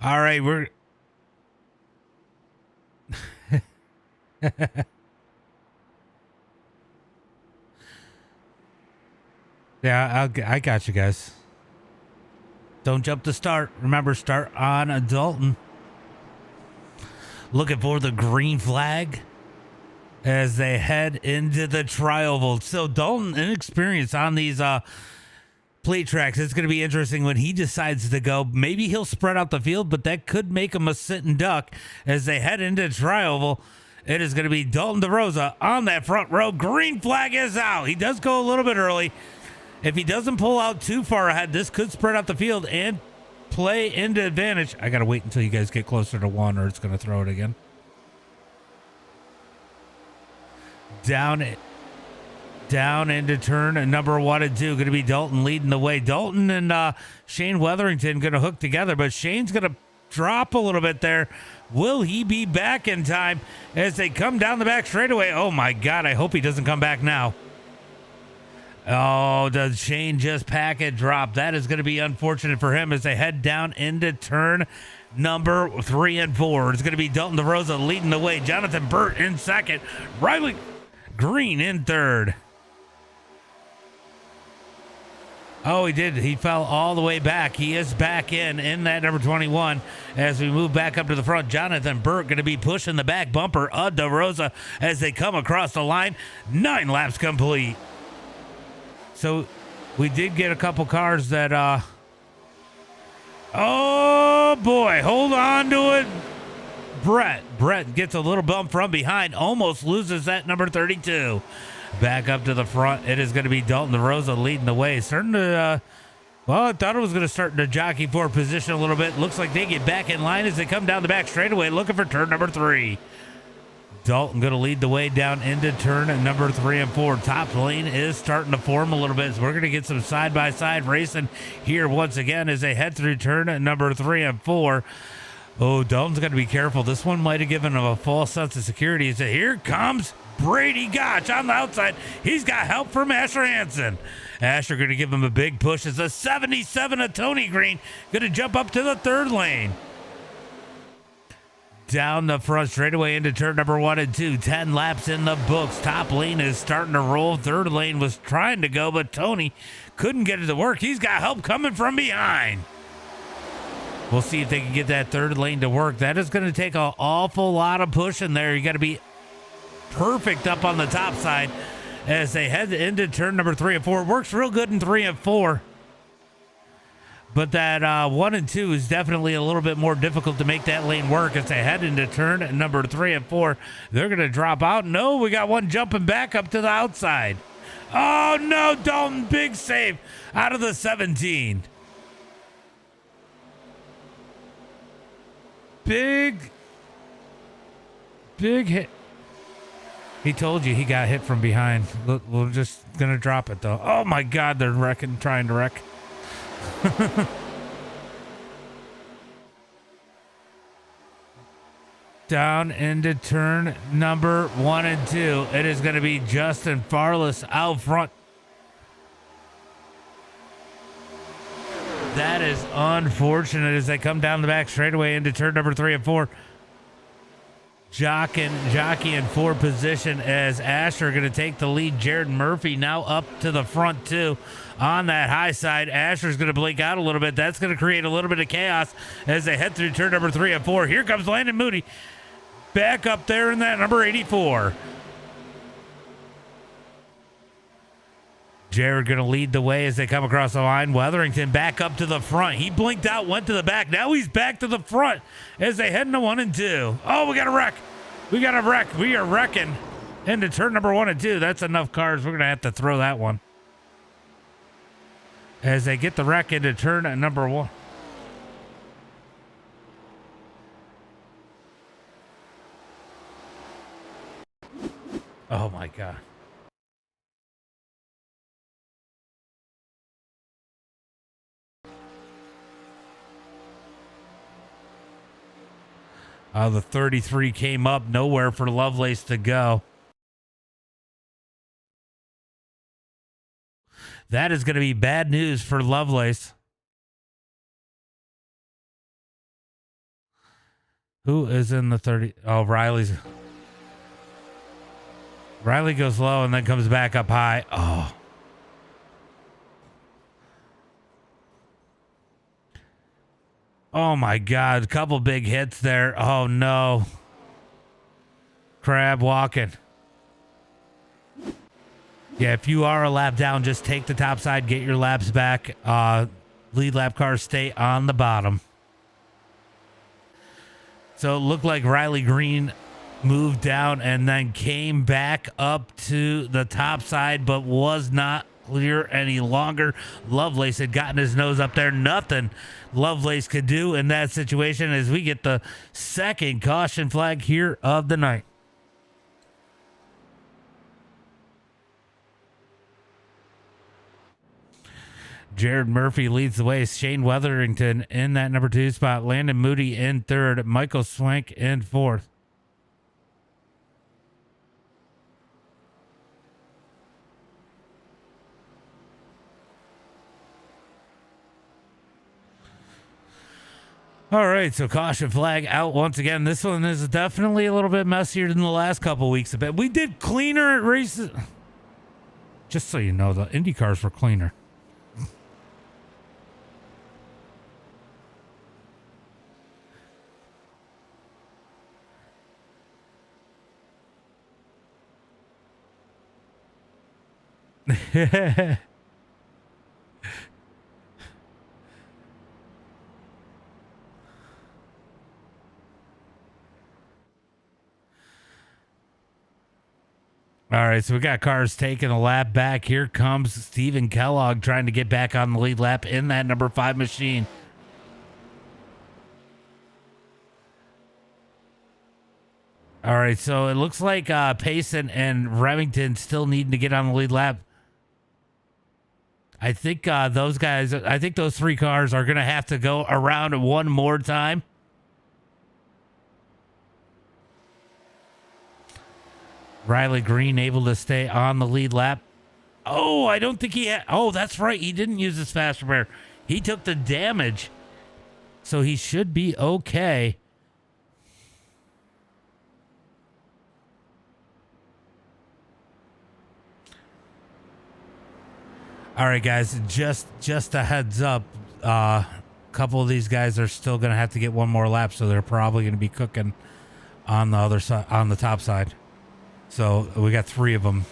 All right, we're... Yeah, I got you guys. Don't jump the start. Remember, start on Dalton. Looking for the green flag as they head into the trioval. So Dalton, inexperienced on these plate tracks. It's going to be interesting when he decides to go. Maybe he'll spread out the field, but that could make him a sitting duck as they head into trioval. It is going to be Dalton DeRosa on that front row. Green flag is out. He does go a little bit early. If he doesn't pull out too far ahead, this could spread out the field and play into advantage. I got to wait until you guys get closer to one or it's going to throw it again. Down into turn number 1 and 2. Going to be Dalton leading the way. Dalton and Shane Weatherington going to hook together, but Shane's going to drop a little bit there. Will he be back in time as they come down the back straightaway? Oh my God, I hope he doesn't come back now. Oh, does Shane just pack a drop? That is going to be unfortunate for him as they head down into turn number 3 and 4. It's going to be Dalton DeRosa leading the way. Jonathan Burt in second. Riley Green in third. Oh, he did. He fell all the way back. He is back in that number 21 as we move back up to the front. Jonathan Burt going to be pushing the back bumper of DeRosa as they come across the line. 9 laps complete. So we did get a couple cars that, oh boy, hold on to it. Brett gets a little bump from behind, almost loses that number 32. Back up to the front, it is going to be Dalton DeRosa leading the way. Starting to Well, I thought it was going to start to jockey for position a little bit. Looks like they get back in line as they come down the back straightaway looking for turn number 3. Dalton going to lead the way down into turn number 3 and 4. Top lane is starting to form a little bit. So we're going to get some side-by-side racing here once again as they head through turn number 3 and 4. Oh, Dalton's got to be careful. This one might have given him a false sense of security. So here comes Brady Gotch on the outside. He's got help from Asher Hansen. Asher going to give him a big push as a 77 of Tony Green going to jump up to the 3rd lane. Down the front straightaway into turn number 1 and 2. 10 laps in the books. Top lane is starting to roll. 3rd lane was trying to go, but Tony couldn't get it to work. He's got help coming from behind. We'll see if they can get that 3rd lane to work. That is going to take an awful lot of pushing there. You got to be perfect up on the top side as they head into turn number 3 and 4. It works real good in 3 and 4. But that 1 and 2 is definitely a little bit more difficult to make that lane work as they head into turn number 3 and 4. They're going to drop out. No, we got one jumping back up to the outside. Oh, no, Dalton, big save out of the 17. Big hit. He told you he got hit from behind. We're just going to drop it, though. Oh, my God, they're trying to wreck. Down into turn number 1 and 2. It is going to be Justin Farless out front. That is unfortunate as they come down the back straightaway into turn number 3 and 4. Jockey in 4 position as Asher going to take the lead. Jared Murphy now up to the front too on that high side. Asher's going to blink out a little bit. That's going to create a little bit of chaos as they head through turn number 3 and 4. Here comes Landon Moody back up there in that number 84. Jared going to lead the way as they come across the line. Weatherington back up to the front. He blinked out, went to the back. Now he's back to the front as they head into 1 and 2. Oh, we got a wreck. We are wrecking into turn number 1 and 2. That's enough cars. We're going to have to throw that one. As they get the wreck into turn number 1. Oh, my God. The 33 came up, nowhere for Lovelace to go. That is going to be bad news for Lovelace. Who is in the 30? Oh, Riley goes low and then comes back up high. Oh. Oh my God, a couple big hits there. Oh no. Crab walking. Yeah, if you are a lap down, just take the top side, get your laps back. Lead lap cars stay on the bottom. So it looked like Riley Green moved down and then came back up to the top side, but was not clear any longer. Lovelace had gotten his nose up there. Nothing Lovelace could do in that situation as we get the second caution flag here of the night. Jared Murphy leads the way. Shane Weatherington in that number 2 spot. Landon Moody in 3rd. Michael Swank in 4th. All right, so caution flag out once again. This one is definitely a little bit messier than the last couple weeks. But we did cleaner at races. Just so you know, the Indy cars were cleaner. All right, so we got cars taking a lap back. Here comes Stephen Kellogg trying to get back on the lead lap in that number 5 machine. All right, so it looks like Payson and Remington still needing to get on the lead lap. I think those guys, I think those 3 cars are going to have to go around one more time. Riley Green able to stay on the lead lap. Oh, I don't think he had. Oh, that's right. He didn't use his fast repair. He took the damage. So he should be okay. All right, guys, just a heads up. A couple of these guys are still going to have to get one more lap, so they're probably going to be cooking on the other side, on the top side. So we got 3 of them.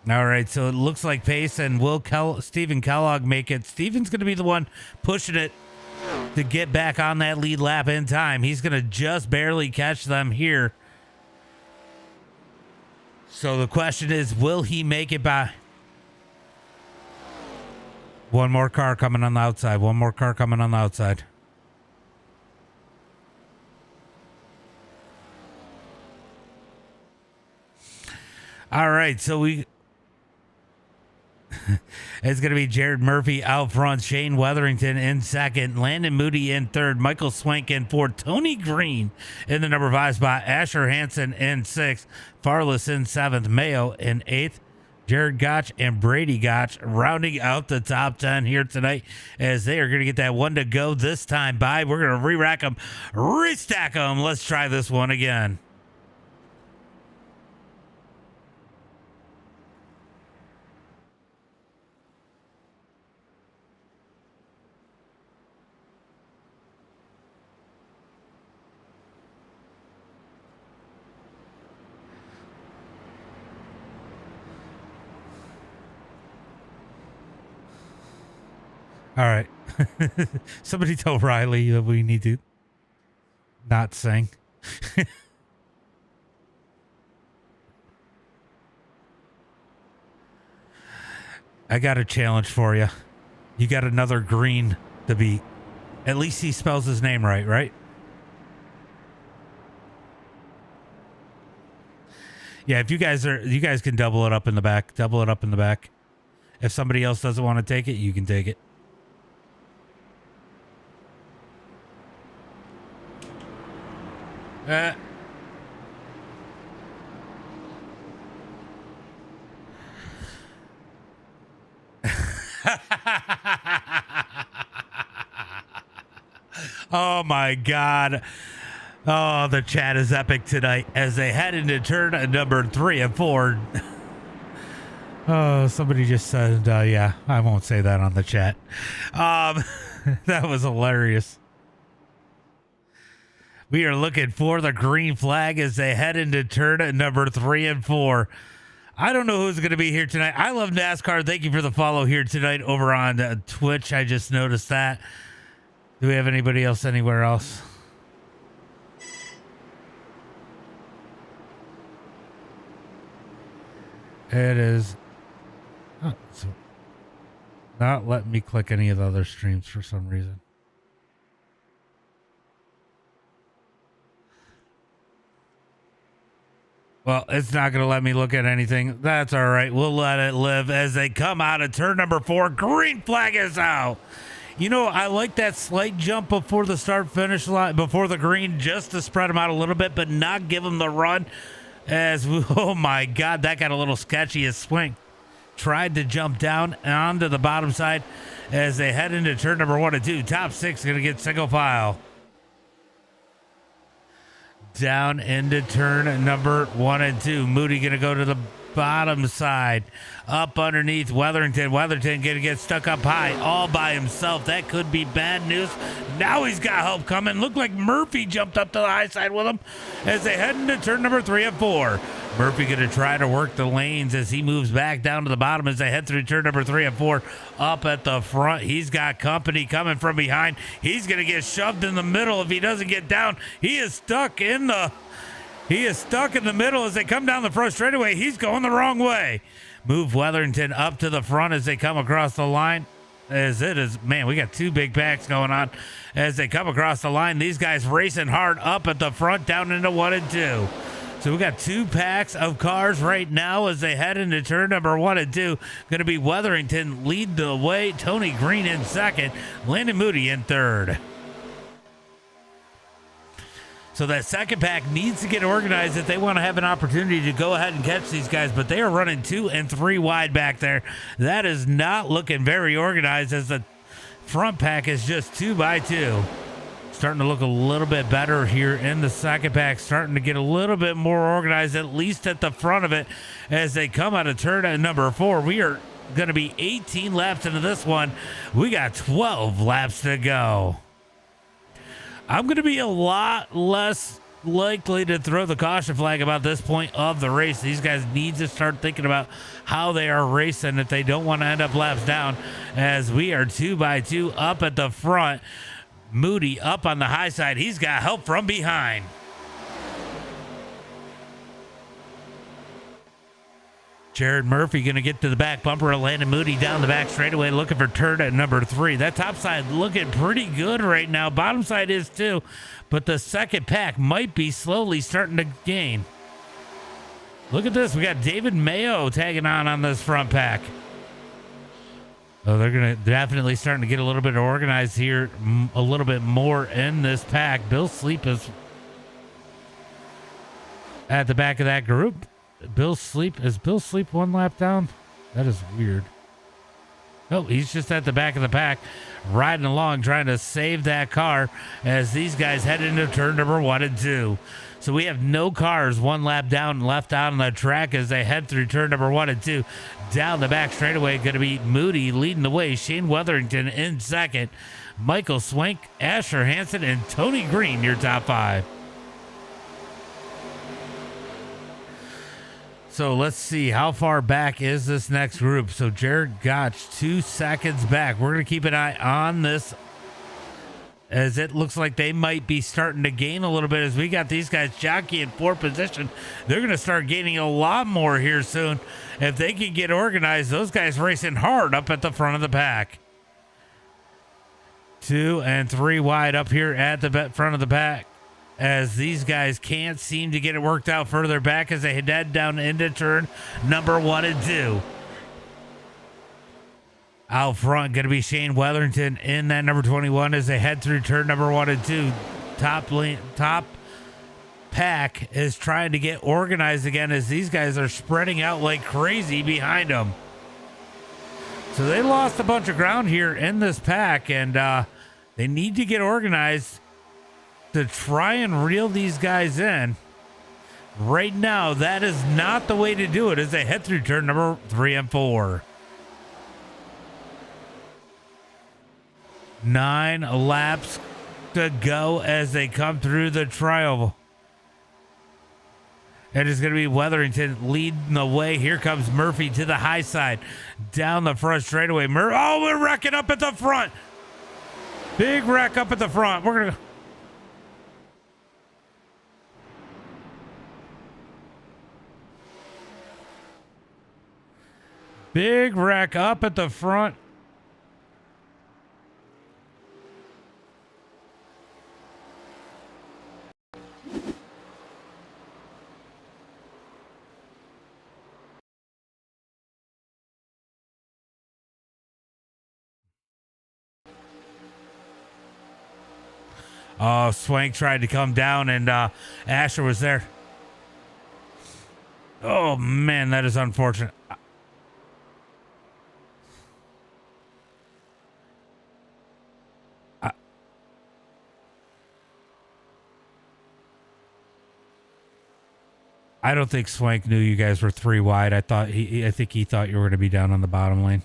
All right, so it looks like Pace and Stephen Kellogg make it. Stephen's going to be the one pushing it to get back on that lead lap in time. He's going to just barely catch them here. So the question is, will he make it by? One more car coming on the outside. One more car coming on the outside. All right, so it's going to be Jared Murphy out front, Shane Weatherington in second, Landon Moody in third, Michael Swank in fourth, Tony Green in the number 5 spot, Asher Hansen in sixth, Farless in seventh, Mayo in eighth, Jared Gotch and Brady Gotch rounding out the top 10 here tonight as they are going to get that one to go this time by. We're going to re-rack them, restack them. Let's try this one again. All right. Somebody tell Riley that we need to not sing. I got a challenge for you. You got another Green to beat. At least he spells his name right, right? Yeah, if you guys can double it up in the back. Double it up in the back. If somebody else doesn't want to take it, you can take it. Oh my God. Oh, the chat is epic tonight as they head into turn number 3 and 4. Oh, somebody just said, yeah, I won't say that on the chat. That was hilarious. We are looking for the green flag as they head into turn number 3 and 4. I don't know who's going to be here tonight. I love NASCAR. Thank you for the follow here tonight over on Twitch. I just noticed that. Do we have anybody else anywhere else? It is so not letting me click any of the other streams for some reason. Well, it's not going to let me look at anything. That's all right. We'll let it live as they come out of turn number 4. Green flag is out. You know, I like that slight jump before the start-finish line, before the green, just to spread them out a little bit, but not give them the run. Oh my God, that got a little sketchy as Swing tried to jump down onto the bottom side as they head into turn number 1 and 2. Top 6 going to get single file. Down into turn number 1 and 2. Moody going to go to the bottom side, up underneath Weatherington. Weatherington gonna get stuck up high all by himself. That could be bad news. Now he's got help coming. Looked like Murphy jumped up to the high side with him as they head into turn number 3 of 4. Murphy gonna try to work the lanes as he moves back down to the bottom as they head through turn number 3 of 4. Up at the front, he's got company coming from behind. He's gonna get shoved in the middle if he doesn't get down. He is stuck in the middle as they come down the front straightaway. He's going the wrong way. Move Weatherington up to the front as they come across the line. Man, we got two big packs going on as they come across the line. These guys racing hard up at the front, down into 1 and 2. So we got 2 packs of cars right now as they head into turn number 1 and 2. Going to be Weatherington lead the way. Tony Green in second. Landon Moody in third. So that second pack needs to get organized if they want to have an opportunity to go ahead and catch these guys. But they are running 2 and 3 wide back there. That is not looking very organized as the front pack is just 2 by 2. Starting to look a little bit better here in the second pack, starting to get a little bit more organized, at least at the front of it, as they come out of turn number 4. We are going to be 18 laps into this one. We got 12 laps to go. I'm going to be a lot less likely to throw the caution flag about this point of the race. These guys need to start thinking about how they are racing if they don't want to end up laps down, as we are 2 by 2 up at the front. Moody up on the high side. He's got help from behind. Jared Murphy going to get to the back bumper of Landon Moody down the back straightaway, looking for turn at number 3. That top side looking pretty good right now. Bottom side is too, but the second pack might be slowly starting to gain. Look at this. We got David Mayo tagging on this front pack. Oh, they're going to definitely starting to get a little bit organized here, a little bit more in this pack. Bill Sleep is at the back of that group. Is Bill Sleep 1 lap down? That is weird. Oh, he's just at the back of the pack, riding along, trying to save that car as these guys head into turn number 1 and 2. So we have no cars 1 lap down and left out on the track as they head through turn number 1 and 2. Down the back straightaway, going to be Moody leading the way. Shane Weatherington in second. Michael Swank, Asher Hansen, and Tony Green, your top 5. So let's see, how far back is this next group? So Jared Gotch, 2 seconds back. We're going to keep an eye on this, as it looks like they might be starting to gain a little bit as we got these guys jockey in 4th position. They're going to start gaining a lot more here soon. If they can get organized, those guys racing hard up at the front of the pack. 2 and 3 wide up here at the front of the pack, as these guys can't seem to get it worked out further back as they head down into turn number 1 and 2. Out front, going to be Shane Weatherington in that number 21 as they head through turn number 1 and 2. Top pack is trying to get organized again as these guys are spreading out like crazy behind them. So they lost a bunch of ground here in this pack, and they need to get organized to try and reel these guys in. Right now, that is not the way to do it as they head through turn number 3 and 4. 9 laps to go as they come through the trioval. It is going to be Weatherington leading the way. Here comes Murphy to the high side. Down the front straightaway. Oh, we're wrecking up at the front. Big wreck up at the front. We're going to... Big wreck up at the front. Oh, Swank tried to come down, and Asher was there. Oh, man, that is unfortunate. I don't think Swank knew you guys were 3 wide. I think he thought you were going to be down on the bottom lane.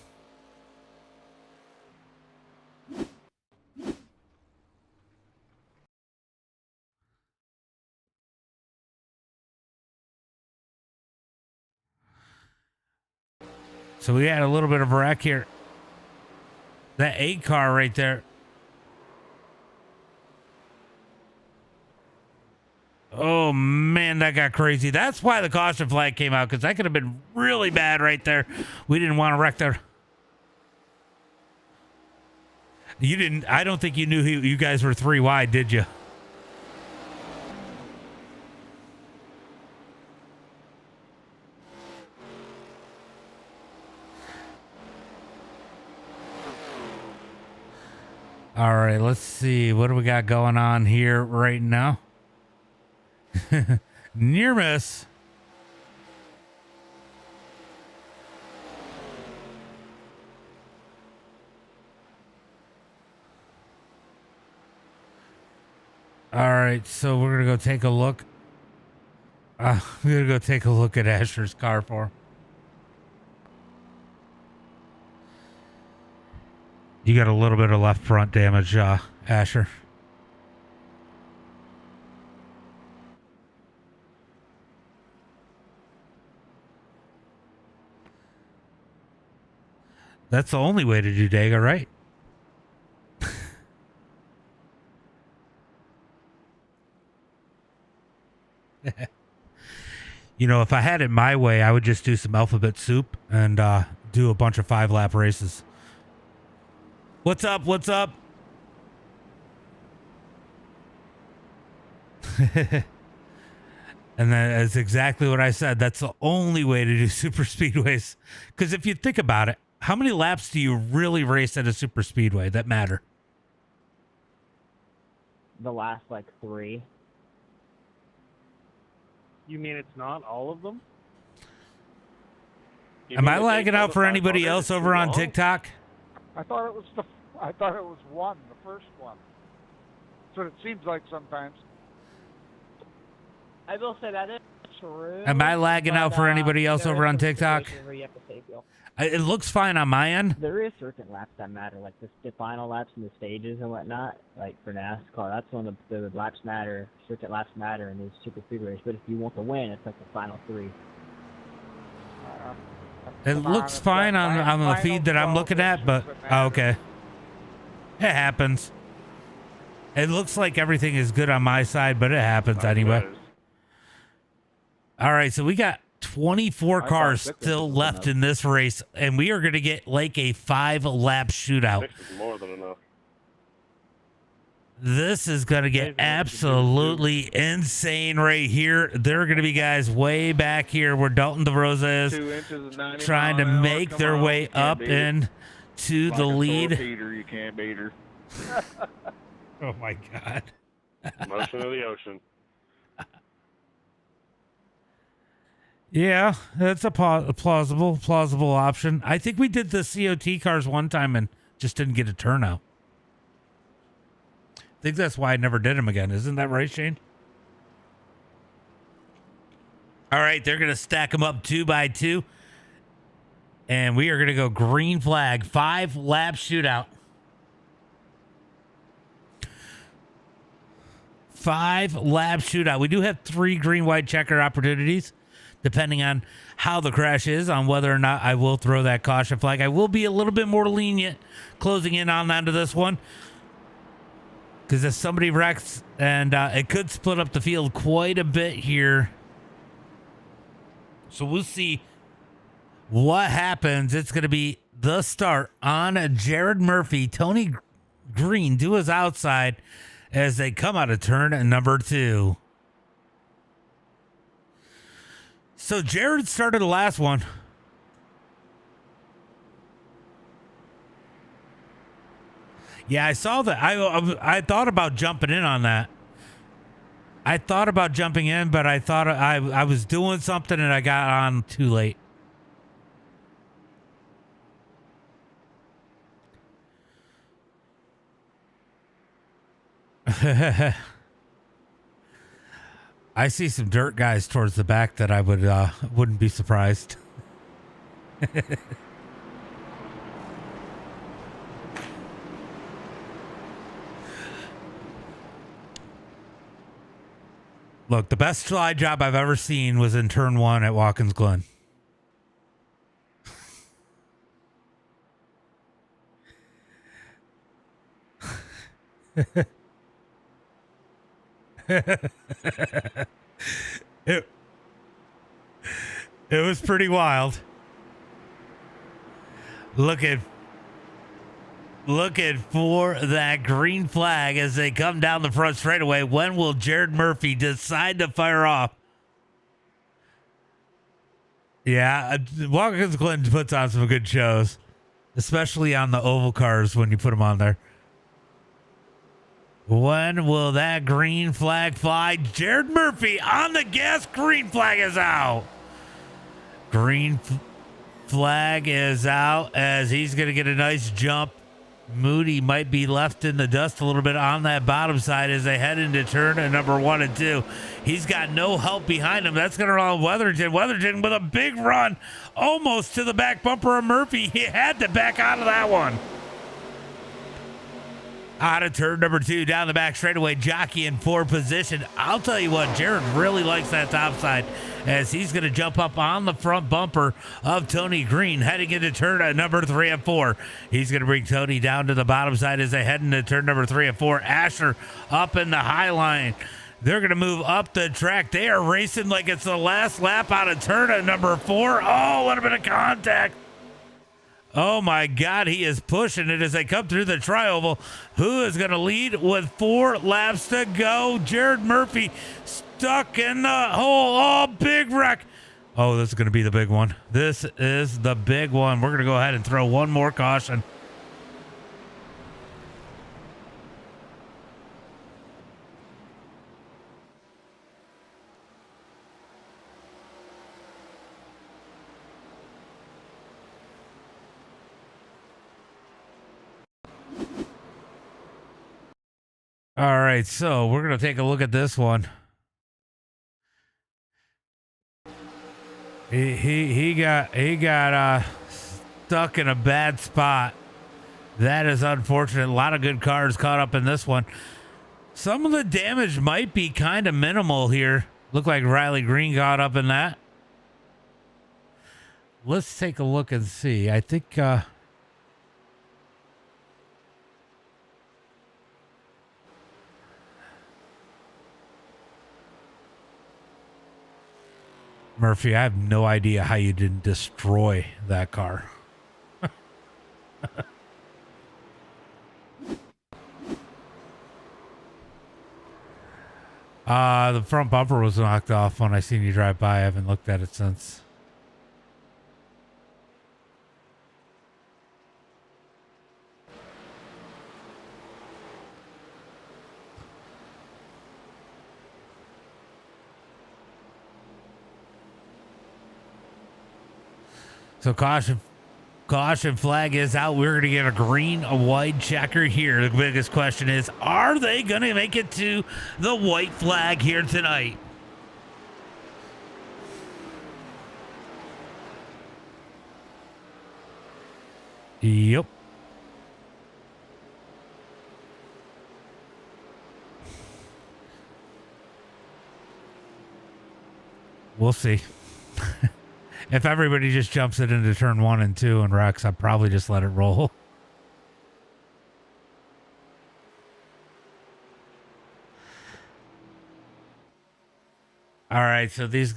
So we had a little bit of a wreck here. That 8 car right there. Oh man, that got crazy. That's why the caution flag came out, because that could have been really bad right there. We didn't want to wreck there. You didn't. I don't think you knew you guys were 3 wide, did you? All right, let's see. What do we got going on here right now? Near miss. All right, so we're gonna go take a look. We're gonna go take a look at Asher's car for him. You got a little bit of left front damage, Asher. That's the only way to do Dega, right? You know, if I had it my way, I would just do some alphabet soup and do a bunch of 5-lap races. What's up? What's up? And that's exactly what I said. That's the only way to do super speedways. Because if you think about it, how many laps do you really race at a super speedway that matter? The last, like, 3. You mean it's not all of them? Am I lagging out for anybody else over on TikTok? I thought it was one, the first one. That's what it seems like sometimes. I will say that is true. Am I lagging out for anybody else there over is on some TikTok? situations where you have to save fuel. It looks fine on my end. There is certain laps that matter, like the final laps and the stages and whatnot. Like for NASCAR, that's when the laps matter, certain laps matter in these super speedways. But if you want to win, it's like the final 3. It looks fine on the feed that I'm looking at, but okay. It happens. It looks like everything is good on my side, but it happens anyway. All right, so we got 24 cars still left in this race, and we are going to get like a 5-lap shootout. 6 is more than enough. This is going to get absolutely insane right here. There are going to be guys way back here where Dalton DeRosa is trying to make their way up into the lead. You can't beat her. Oh my God. Motion of the ocean. Yeah, that's a plausible option. I think we did the COT cars one time and just didn't get a turnout. I think that's why I never did them again. Isn't that right, Shane? All right, they're going to stack them up 2 by 2. And we are going to go green flag, 5-lap shootout. 5-lap shootout. We do have 3 green, white checker opportunities, depending on how the crash is, on whether or not I will throw that caution flag. I will be a little bit more lenient closing in on onto this one, because if somebody wrecks, and it could split up the field quite a bit here. So we'll see what happens. It's going to be the start on Jared Murphy. Tony Green do his outside as they come out of turn number 2. So Jared started the last one. Yeah, I saw that. I thought about jumping in on that. I thought about jumping in, but I thought I was doing something and I got on too late. I see some dirt guys towards the back that I wouldn't be surprised. Look, the best slide job I've ever seen was in turn 1 at Watkins Glen. it, it was pretty wild. Looking for that green flag as they come down the front straightaway. When will Jared Murphy decide to fire off? Yeah, Watkins Glen puts on some good shows, especially on the oval cars when you put them on there. When will that green flag fly? Jared Murphy on the gas. Green flag is out. Green flag is out as he's going to get a nice jump. Moody might be left in the dust a little bit on that bottom side as they head into turn number 1 and 2. He's got no help behind him. That's going to run Weatherton. Weatherton with a big run almost to the back bumper of Murphy. He had to back out of that one. Out of turn number 2, down the back straightaway, jockey in 4 position. I'll tell you what, Jared really likes that top side as he's going to jump up on the front bumper of Tony Green heading into turn number 3 and 4. He's going to bring Tony down to the bottom side as they head into turn number 3 and 4. Asher up in the high line. They're going to move up the track. They are racing like it's the last lap out of turn number 4. Oh, a little bit of contact. Oh my God, he is pushing it as they come through the tri-oval. Who is going to lead with 4 laps to go? Jared Murphy stuck in the hole. Oh, big wreck. Oh, this is going to be the big one. This is the big one. We're going to go ahead and throw one more caution. All right, so we're going to take a look at this one. He got stuck in a bad spot. That is unfortunate. A lot of good cars caught up in this one. Some of the damage might be kind of minimal here. Looked like Riley Green got up in that. Let's take a look and see. I think Murphy, I have no idea how you didn't destroy that car. The front bumper was knocked off when I seen you drive by. I haven't looked at it since. So caution flag is out. We're going to get a green, a white checker here. The biggest question is, are they going to make it to the white flag here tonight? Yep. We'll see. If everybody just jumps it into turn 1 and 2 and wrecks, I'd probably just let it roll. All right, so these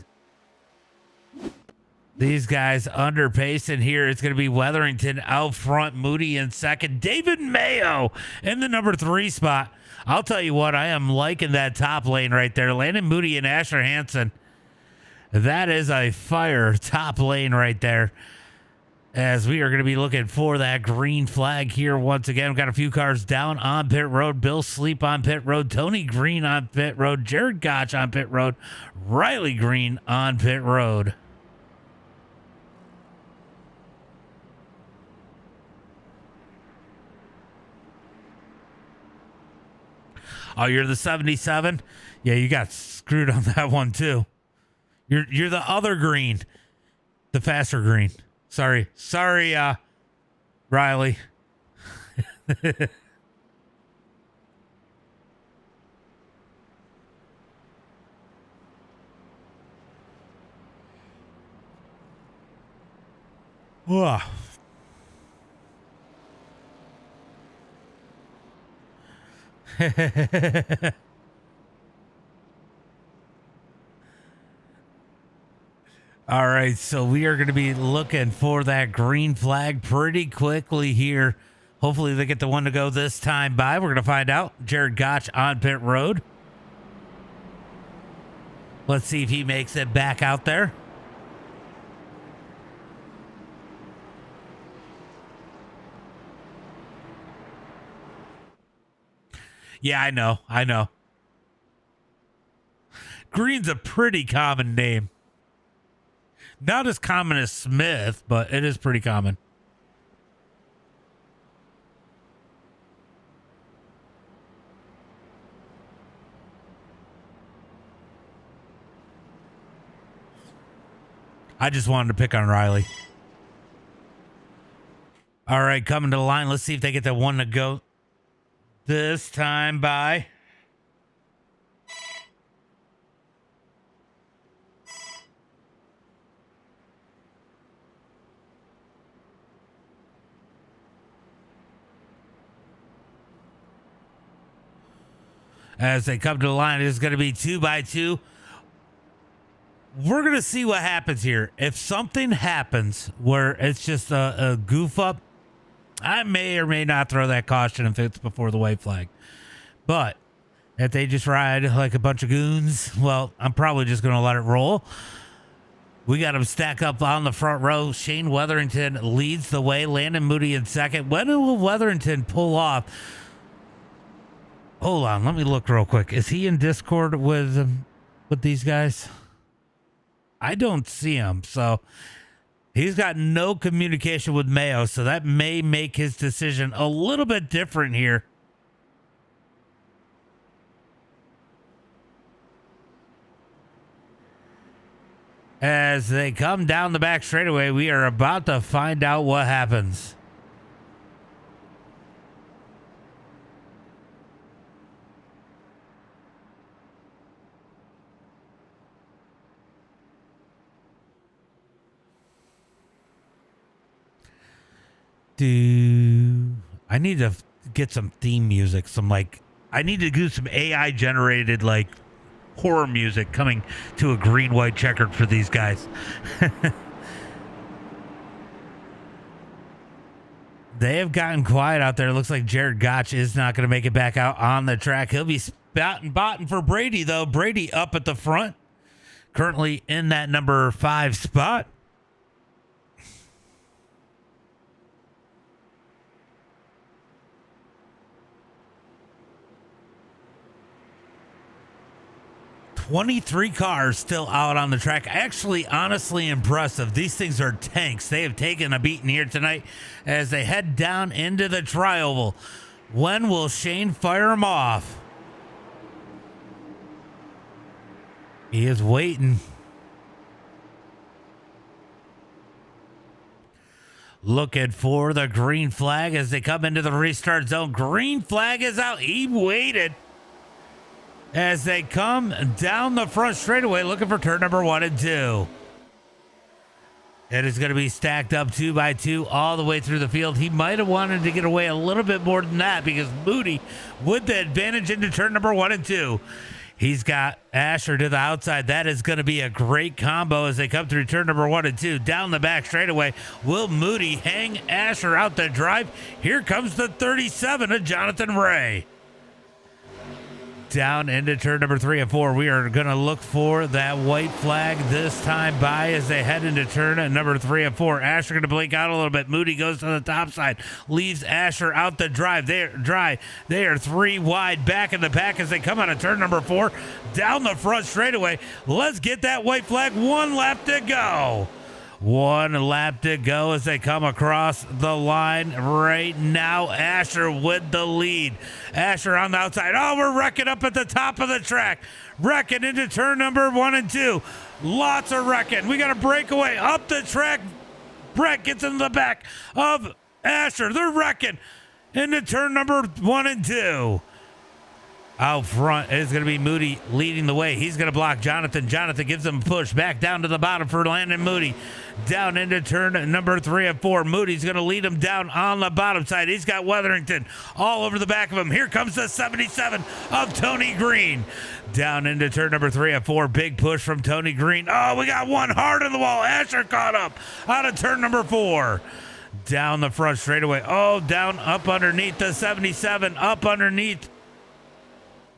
guys under pacing here. It's going to be Weatherington out front, Moody in second, David Mayo in the number 3 spot. I'll tell you what, I am liking that top lane right there. Landon Moody and Asher Hansen. That is a fire top lane right there. As we are going to be looking for that green flag here once again. We've got a few cars down on pit road. Bill Sleep on pit road. Tony Green on pit road. Jared Gotch on pit road. Riley Green on pit road. Oh, you're the 77? Yeah, you got screwed on that one too. You're the other green. The faster green. Sorry, Riley. Whoa. All right, so we are going to be looking for that green flag pretty quickly here. Hopefully they get the one to go this time by. We're going to find out. Jared Gotch on pit road. Let's see if he makes it back out there. Yeah, I know. Green's a pretty common name. Not as common as Smith, but it is pretty common. I just wanted to pick on Riley. All right, coming to the line. Let's see if they get the one to go this time by. As they come to the line, it's going to be 2 by 2. We're going to see what happens here. If something happens where it's just a goof up, I may or may not throw that caution if it's before the white flag. But if they just ride like a bunch of goons, well, I'm probably just going to let it roll. We got them stack up on the front row. Shane Weatherington leads the way. Landon Moody in second. When will Weatherington pull off? Hold on, let me look real quick. Is he in Discord with these guys? I don't see him, so he's got no communication with Mayo, so that may make his decision a little bit different here. As they come down the back straightaway, we are about to find out what happens. I need to get some theme music, I need to do some AI generated horror music coming to a green white checkered for these guys. They have gotten quiet out there. It looks like Jared Gotch is not going to make it back out on the track. He'll be botting for Brady though. Brady up at the front, currently in that number 5 spot. "23 cars still out on the track." Actually, honestly impressive. These things are tanks. They have taken a beating here tonight as they head down into the tri-oval. When will Shane fire them off? He is waiting. Looking for the green flag as they come into the restart zone. Green flag is out. He waited. As they come down the front straightaway, looking for turn number 1 and 2. It is going to be stacked up 2 by 2 all the way through the field. He might have wanted to get away a little bit more than that because Moody with the advantage into turn number 1 and 2. He's got Asher to the outside. That is going to be a great combo as they come through turn number 1 and 2. Down the back straightaway, will Moody hang Asher out the drive? Here comes the 37 of Jonathan Ray. Down into turn number 3 and 4. We are going to look for that white flag this time by as they head into turn number 3 and 4. Asher going to blink out a little bit. Moody goes to the top side, leaves Asher out the drive. They are 3 wide back in the pack as they come out of turn number 4 down the front straightaway. Let's get that white flag. 1 lap to go. 1 lap to go as they come across the line right now. Asher with the lead. Asher on the outside. Oh, we're wrecking up at the top of the track. Wrecking into turn number 1 and 2. Lots of wrecking. We got a breakaway up the track. Brett gets in the back of Asher. They're wrecking into turn number 1 and 2. Out front is going to be Moody leading the way. He's going to block Jonathan. Jonathan gives him a push back down to the bottom for Landon Moody. Down into turn number 3 and 4. Moody's going to lead him down on the bottom side. He's got Weatherington all over the back of him. Here comes the 77 of Tony Green. Down into turn number 3 and 4. Big push from Tony Green. Oh, we got one hard on the wall. Asher caught up out of turn number 4. Down the front straightaway. Oh, down up underneath the 77. Up underneath.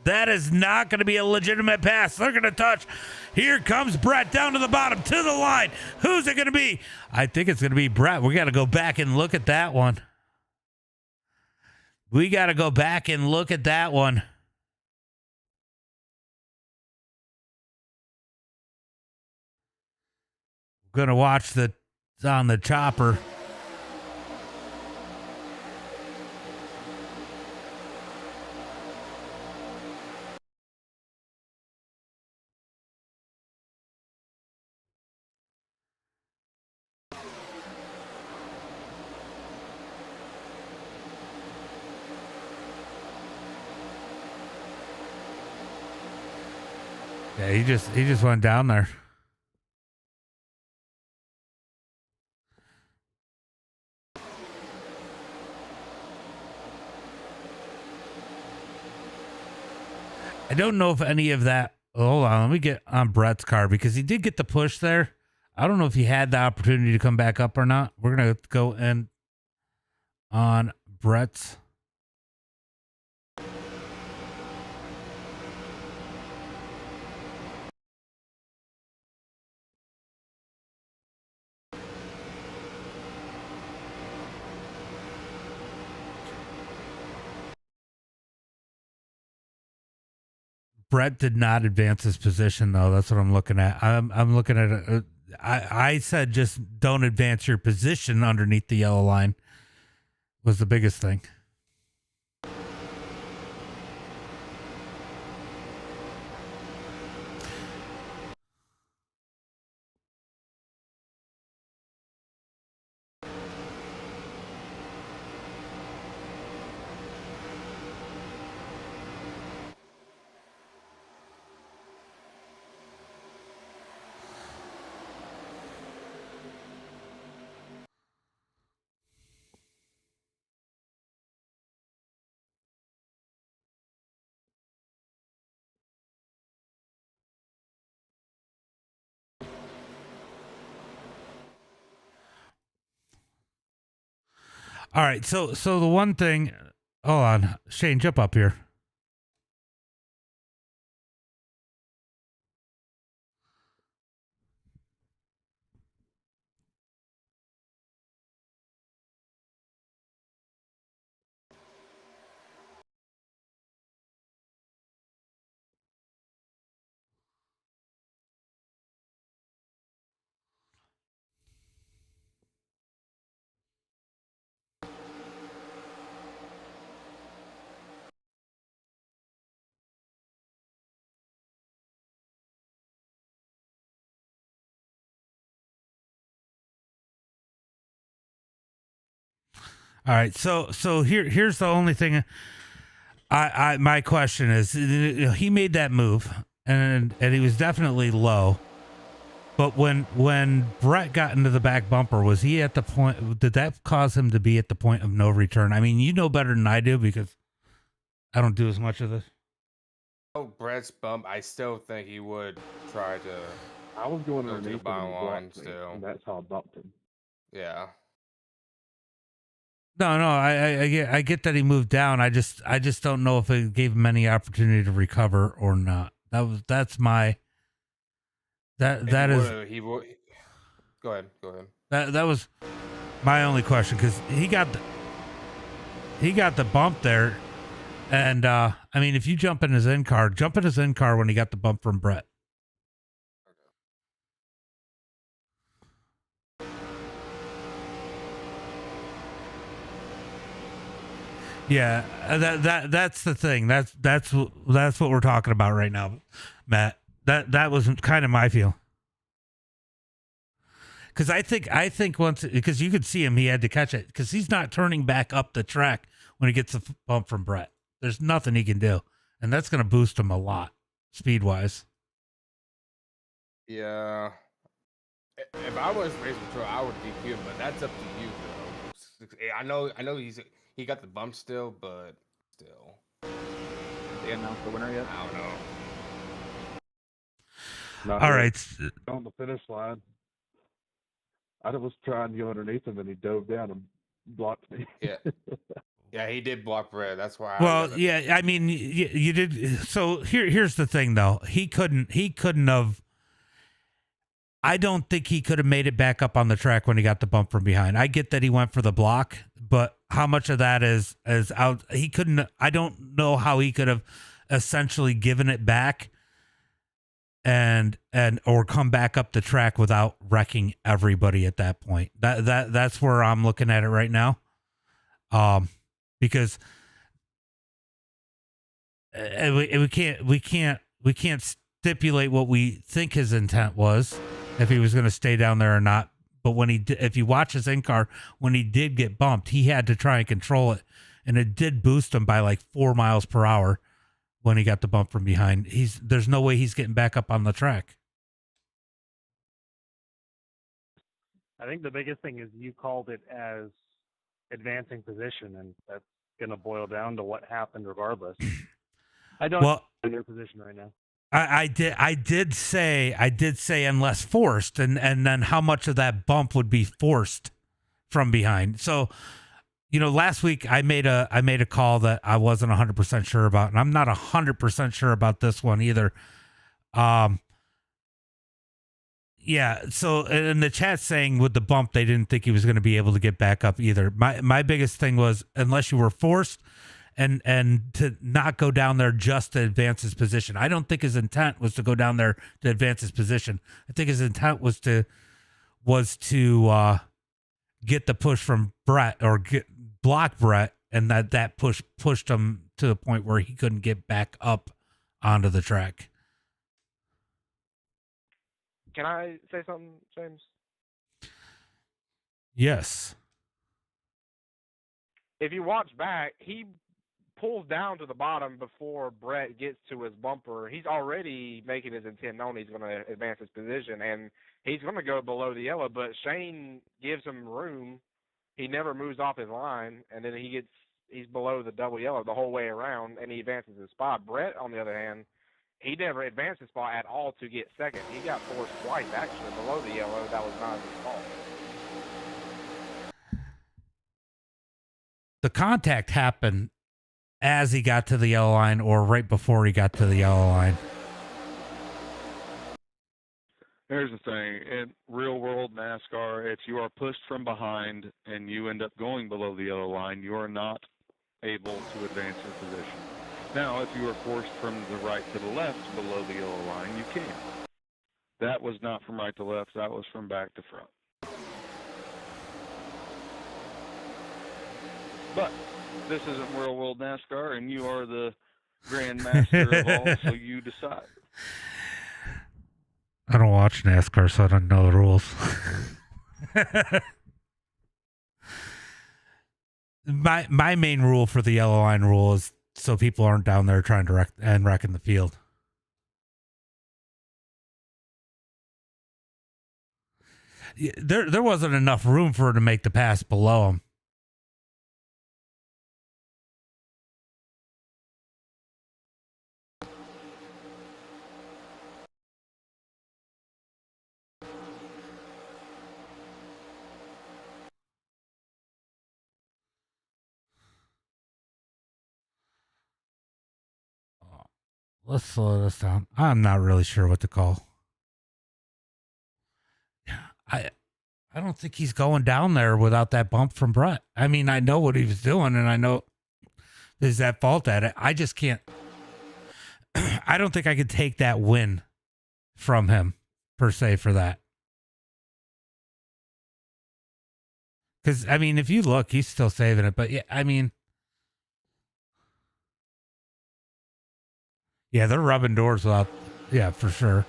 That is not going to be a legitimate pass. They're going to touch. Here comes Brett down to the bottom, to the line. Who's it going to be? I think it's going to be Brett. We got to go back and look at that one. We got to go back and look at that one. We're going to watch the on the chopper. Yeah, he just went down there. I don't know if any of that. Hold on, let me get on Brett's car because he did get the push there. I don't know if he had the opportunity to come back up or not. We're gonna go in on Brett's. Brett did not advance his position, though. That's what I'm looking at. I'm looking at. I said just don't advance your position underneath the yellow line was the biggest thing. All right, so the one thing, hold on, Shane, jump up here. All right, so here's the only thing. My question is, he made that move, and he was definitely low. But when Brett got into the back bumper, was he at the point? Did that cause him to be at the point of no return? I mean, you know better than I do because I don't do as much of this. Oh, Brett's bump. I still think he would try to. I was going Go to the underneath him bottom and line blocked me, still. and that's how I bumped him. Yeah. No, I get that he moved down. I just don't know if it gave him any opportunity to recover or not. That's my. That is. He would. Go ahead. That was my only question because he got the bump there, and I mean, if you jump in his in car when he got the bump from Brett. Yeah, that's the thing. That's what we're talking about right now, Matt. That was kind of my feel. Because I think once, because you could see him, he had to catch it because he's not turning back up the track when he gets a bump from Brett. There's nothing he can do, and that's going to boost him a lot speed wise. Yeah. If I was race control, I would DQ him, but that's up to you, though. I know he got the bump still, but still. They announced the winner yet? I don't know. Not All yet. right. On the finish line. I was trying to go underneath him, and he dove down and blocked me. Yeah. Yeah, he did block Brett. That's why. Well, yeah, I mean, you did. So here's the thing, though. He couldn't have. I don't think he could have made it back up on the track when he got the bump from behind. I get that he went for the block, but how much of that is out? He couldn't. I don't know how he could have essentially given it back and or come back up the track without wrecking everybody at that point. That's where I'm looking at it right now. Because we can't stipulate what we think his intent was, if he was going to stay down there or not. But when if you watch his in-car, when he did get bumped, he had to try and control it, and it did boost him by like 4 miles per hour when he got the bump from behind. There's no way he's getting back up on the track. I think the biggest thing is you called it as advancing position, and that's going to boil down to what happened regardless. I don't know your position right now. I did say unless forced, and then how much of that bump would be forced from behind. So, last week I made a call that I wasn't 100% sure about, and I'm not 100% sure about this one either. Yeah, so in the chat saying with the bump, they didn't think he was going to be able to get back up either. My biggest thing was, unless you were forced and to not go down there just to advance his position. I don't think his intent was to go down there to advance his position. I think his intent was to get the push from Brett, or block Brett, and that pushed him to the point where he couldn't get back up onto the track. Can I say something, James? Yes. If you watch back, he pulls down to the bottom before Brett gets to his bumper. He's already making his intent known. He's going to advance his position, and he's going to go below the yellow, but Shane gives him room. He never moves off his line, and then he's below the double yellow the whole way around, and he advances his spot. Brett, on the other hand, he never advanced his spot at all to get second. He got forced twice, actually, below the yellow. That was not his fault. The contact happened as he got to the yellow line, or right before he got to the yellow line. Here's the thing. In real world NASCAR, if you are pushed from behind and you end up going below the yellow line, you are not able to advance your position. Now, if you are forced from the right to the left below the yellow line, you can. That was not from right to left. That was from back to front. But this isn't real world NASCAR, and you are the grand master of all, so you decide. I don't watch NASCAR, so I don't know the rules. My main rule for the yellow line rule is so people aren't down there trying to wrecking the field. There wasn't enough room for her to make the pass below him. Let's slow this down. I'm not really sure what to call. I don't think he's going down there without that bump from Brett. I mean, I know what he was doing, and I know there's that fault at it. I just can't. I don't think I could take that win from him, per se, for that. Because, I mean, if you look, he's still saving it. But, yeah, I mean, Yeah, they're rubbing doors without. Yeah, for sure.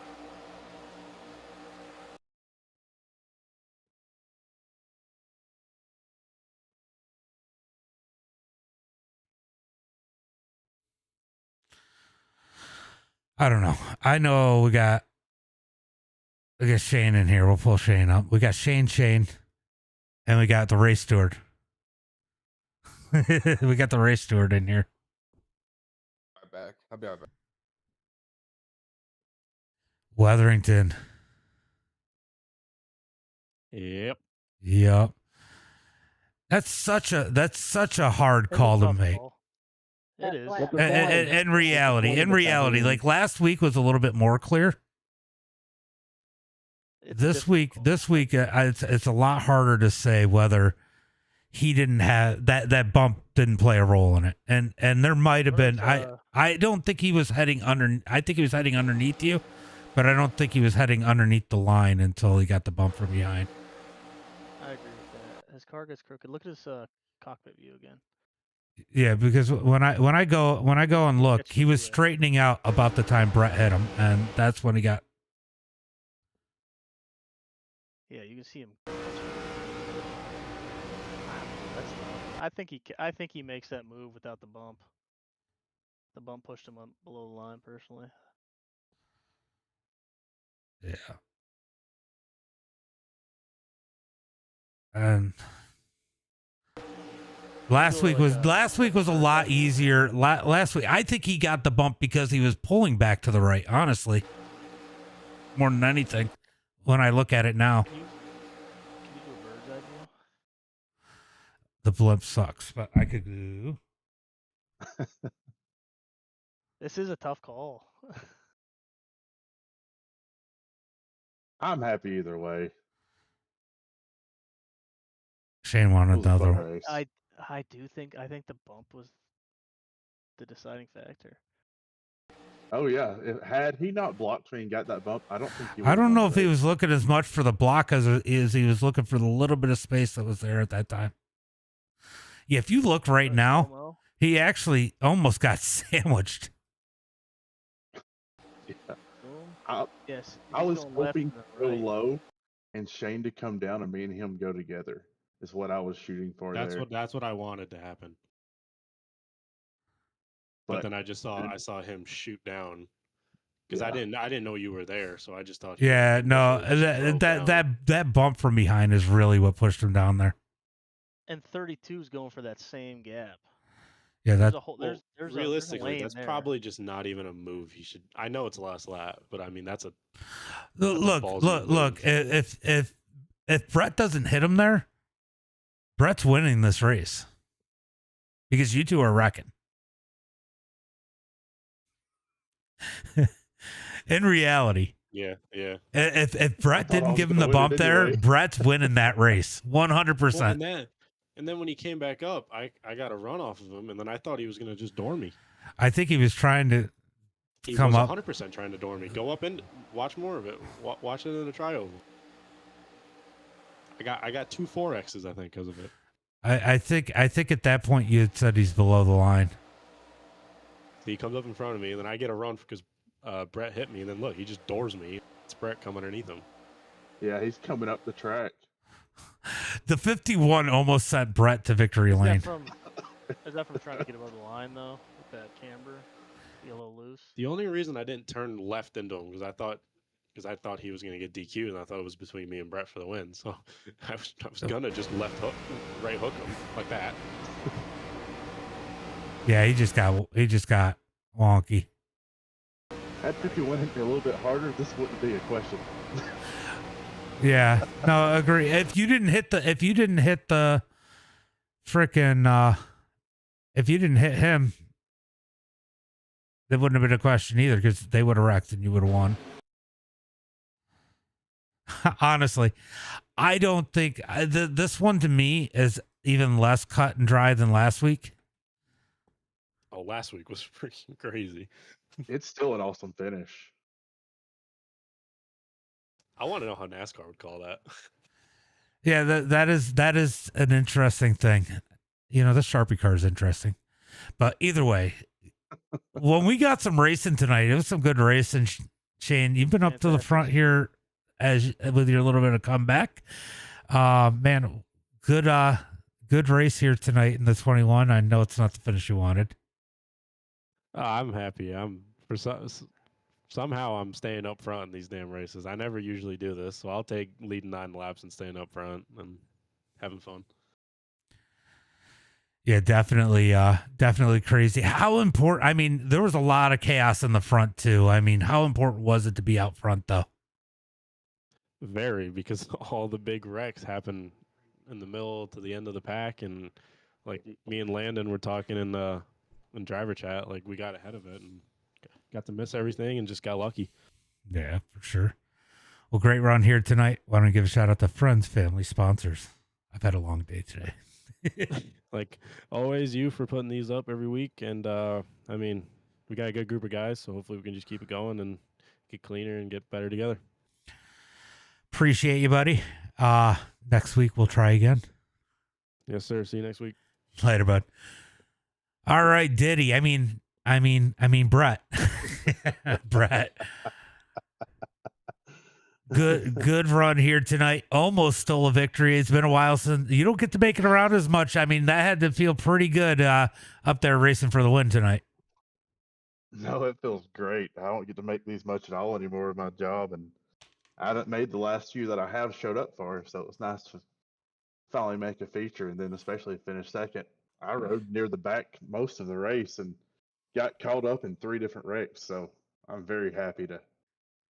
I don't know. I know we got Shane in here. We'll pull Shane up. We got Shane, and we got the race steward. We got the race steward in here. Right back. I'll be right back. Weatherington. Yep. Yep. That's such a hard call to make. It is. In reality, like last week was a little bit more clear. This week, it's a lot harder to say whether he didn't have that bump didn't play a role in it, and there might have been. I don't think he was heading under. I think he was heading underneath you, but I don't think he was heading underneath the line until he got the bump from behind. I agree with that. His car gets crooked. Look at his cockpit view again. Yeah, because when I go and look, he was straightening out about the time Brett hit him, and that's when he got. Yeah, you can see him. That's tough. I think he makes that move without the bump. The bump pushed him up below the line, personally. Yeah. And last week was a lot easier. Last week, I think he got the bump because he was pulling back to the right. Honestly, more than anything, when I look at it now, Can you do a bird's eye view? the blimp sucks. But I could do. This is a tough call. I'm happy either way. Shane wanted another one. I think the bump was the deciding factor. Oh yeah, had he not blocked me and got that bump, I don't think he. I don't know if he was looking as much for the block as he was looking for the little bit of space that was there at that time. Yeah, if you look right now, he actually almost got sandwiched. Yeah. Yes. I was hoping to go low and Shane to come down and me and him go together. Is what I was shooting for. That's what I wanted to happen. But then I saw him shoot down because I didn't know you were there, so I just thought. Yeah, no, that bump from behind is really what pushed him down there. And 32 is going for that same gap. Yeah, there's realistically, that's probably just not even a move. He should. I know it's last lap, but I mean that's a. Look. If Brett doesn't hit him there, Brett's winning this race because you two are wrecking. In reality, yeah. If Brett didn't give him the bump there, Brett's winning that race 100%. And then when he came back up, I got a run off of him, and then I thought he was going to just door me. I think he was trying to come up. He was 100% trying to door me. Go up and watch more of it. Watch it in the tri-oval. I got 2 4Xs, I think, because of it. I think at that point you had said he's below the line. He comes up in front of me, and then I get a run because Brett hit me, and then look, he just doors me. It's Brett come underneath him. Yeah, he's coming up the track. The 51 almost sent Brett to victory lane. Is that from trying to get above the line, though, with that camber? Be a little loose? The only reason I didn't turn left into him because I thought he was going to get DQ'd, and I thought it was between me and Brett for the win. So I was going to just right hook him like that. Yeah, he just got wonky. Had 51 hit me a little bit harder, this wouldn't be a question. Yeah, no, agree. If you didn't hit him, if you didn't hit him, that wouldn't have been a question either because they would have wrecked and you would have won. Honestly, I don't think this one to me is even less cut and dry than last week. Oh, last week was freaking crazy. It's still an awesome finish. I want to know how NASCAR would call that. Yeah, that is an interesting thing. You know, the Sharpie car is interesting, but either way, when we got some racing tonight, it was some good racing. Shane, you've been up to the front here with your little bit of comeback. Man, good race here tonight in the 21. I know it's not the finish you wanted. I'm happy. Somehow I'm staying up front in these damn races. I never usually do this, so I'll take leading 9 laps and staying up front and having fun. Yeah, definitely crazy. How important? I mean, there was a lot of chaos in the front too. I mean, how important was it to be out front though? Very, because all the big wrecks happen in the middle to the end of the pack, and like me and Landon were talking in driver chat, like we got ahead of it and got to miss everything and just got lucky. Yeah, for sure. Well, great run here tonight. Why don't we give a shout out to friends, family, sponsors? I've had a long day today. Like always, you for putting these up every week, and I mean, we got a good group of guys, so hopefully we can just keep it going and get cleaner and get better together. Appreciate you, buddy. Next week we'll try again. Yes, sir. See you next week. Later, bud. All right, Diddy. I mean, Brett. Brett. Good run here tonight. Almost stole a victory. It's been a while since you don't get to make it around as much. I mean, that had to feel pretty good up there racing for the win tonight. No, it feels great. I don't get to make these much at all anymore with my job, and I haven't made the last few that I have showed up for, so it was nice to finally make a feature, and then especially finish second. I rode near the back most of the race and got caught up in 3 different wrecks, so I'm very happy to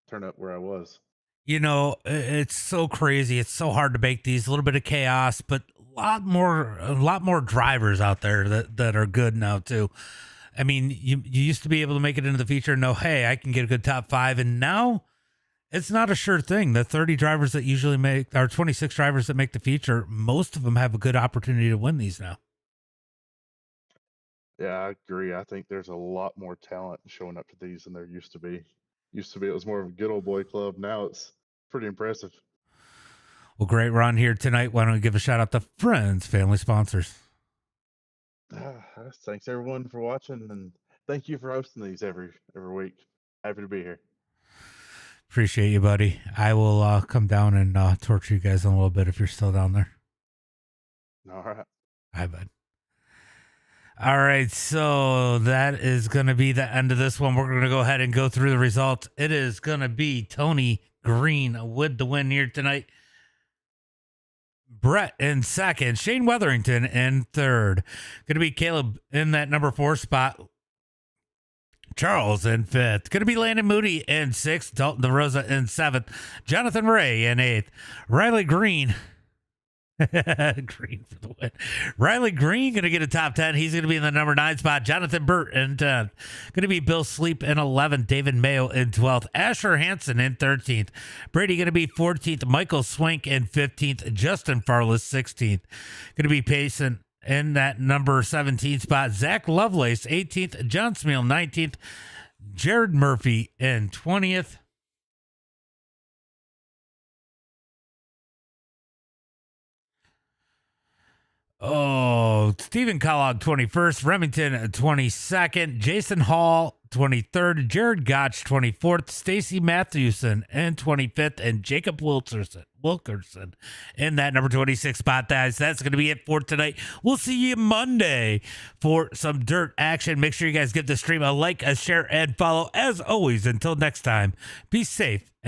turn up where I was. You know, it's so crazy. It's so hard to make these. A little bit of chaos, but a lot more drivers out there that are good now too. I mean, you used to be able to make it into the feature and know, hey, I can get a good top 5, and now it's not a sure thing. The 30 drivers that usually make, or 26 drivers that make the feature, most of them have a good opportunity to win these now. Yeah, I agree. I think there's a lot more talent showing up to these than there used to be. Used to be it was more of a good old boy club. Now it's pretty impressive. Well, great run here tonight. Why don't we give a shout out to friends, family, sponsors? Thanks everyone for watching, and thank you for hosting these every week. Happy to be here. Appreciate you, buddy. I will come down and torture you guys in a little bit if you're still down there. All right. Hi, bud. All right, so that is going to be the end of this one. We're going to go ahead and go through the results. It is going to be Tony Green with the win here tonight. Brett in second. Shane Weatherington in third. Going to be Caleb in that number 4 spot. Charles in 5th. Going to be Landon Moody in 6th. Dalton DeRosa in 7th. Jonathan Ray in 8th. Riley Green. Green for the win. Riley Green going to get a top 10. He's going to be in the number 9 spot. Jonathan Burt in 10th. Going to be Bill Sleep in 11th. David Mayo in 12th. Asher Hansen in 13th. Brady going to be 14th. Michael Swank in 15th. Justin Farless 16th. Going to be Payson in that number 17 spot. Zach Lovelace 18th. John Smeal 19th. Jared Murphy in 20th. Oh, Stephen Kellogg 21st, Remington 22nd, Jason Hall 23rd, Jared Gotch 24th, Stacy Matthewson in 25th, and Jacob Wilkerson in that number 26 spot, guys. That's going to be it for tonight. We'll see you Monday for some dirt action. Make sure you guys give the stream a like, a share, and follow. As always, until next time, be safe and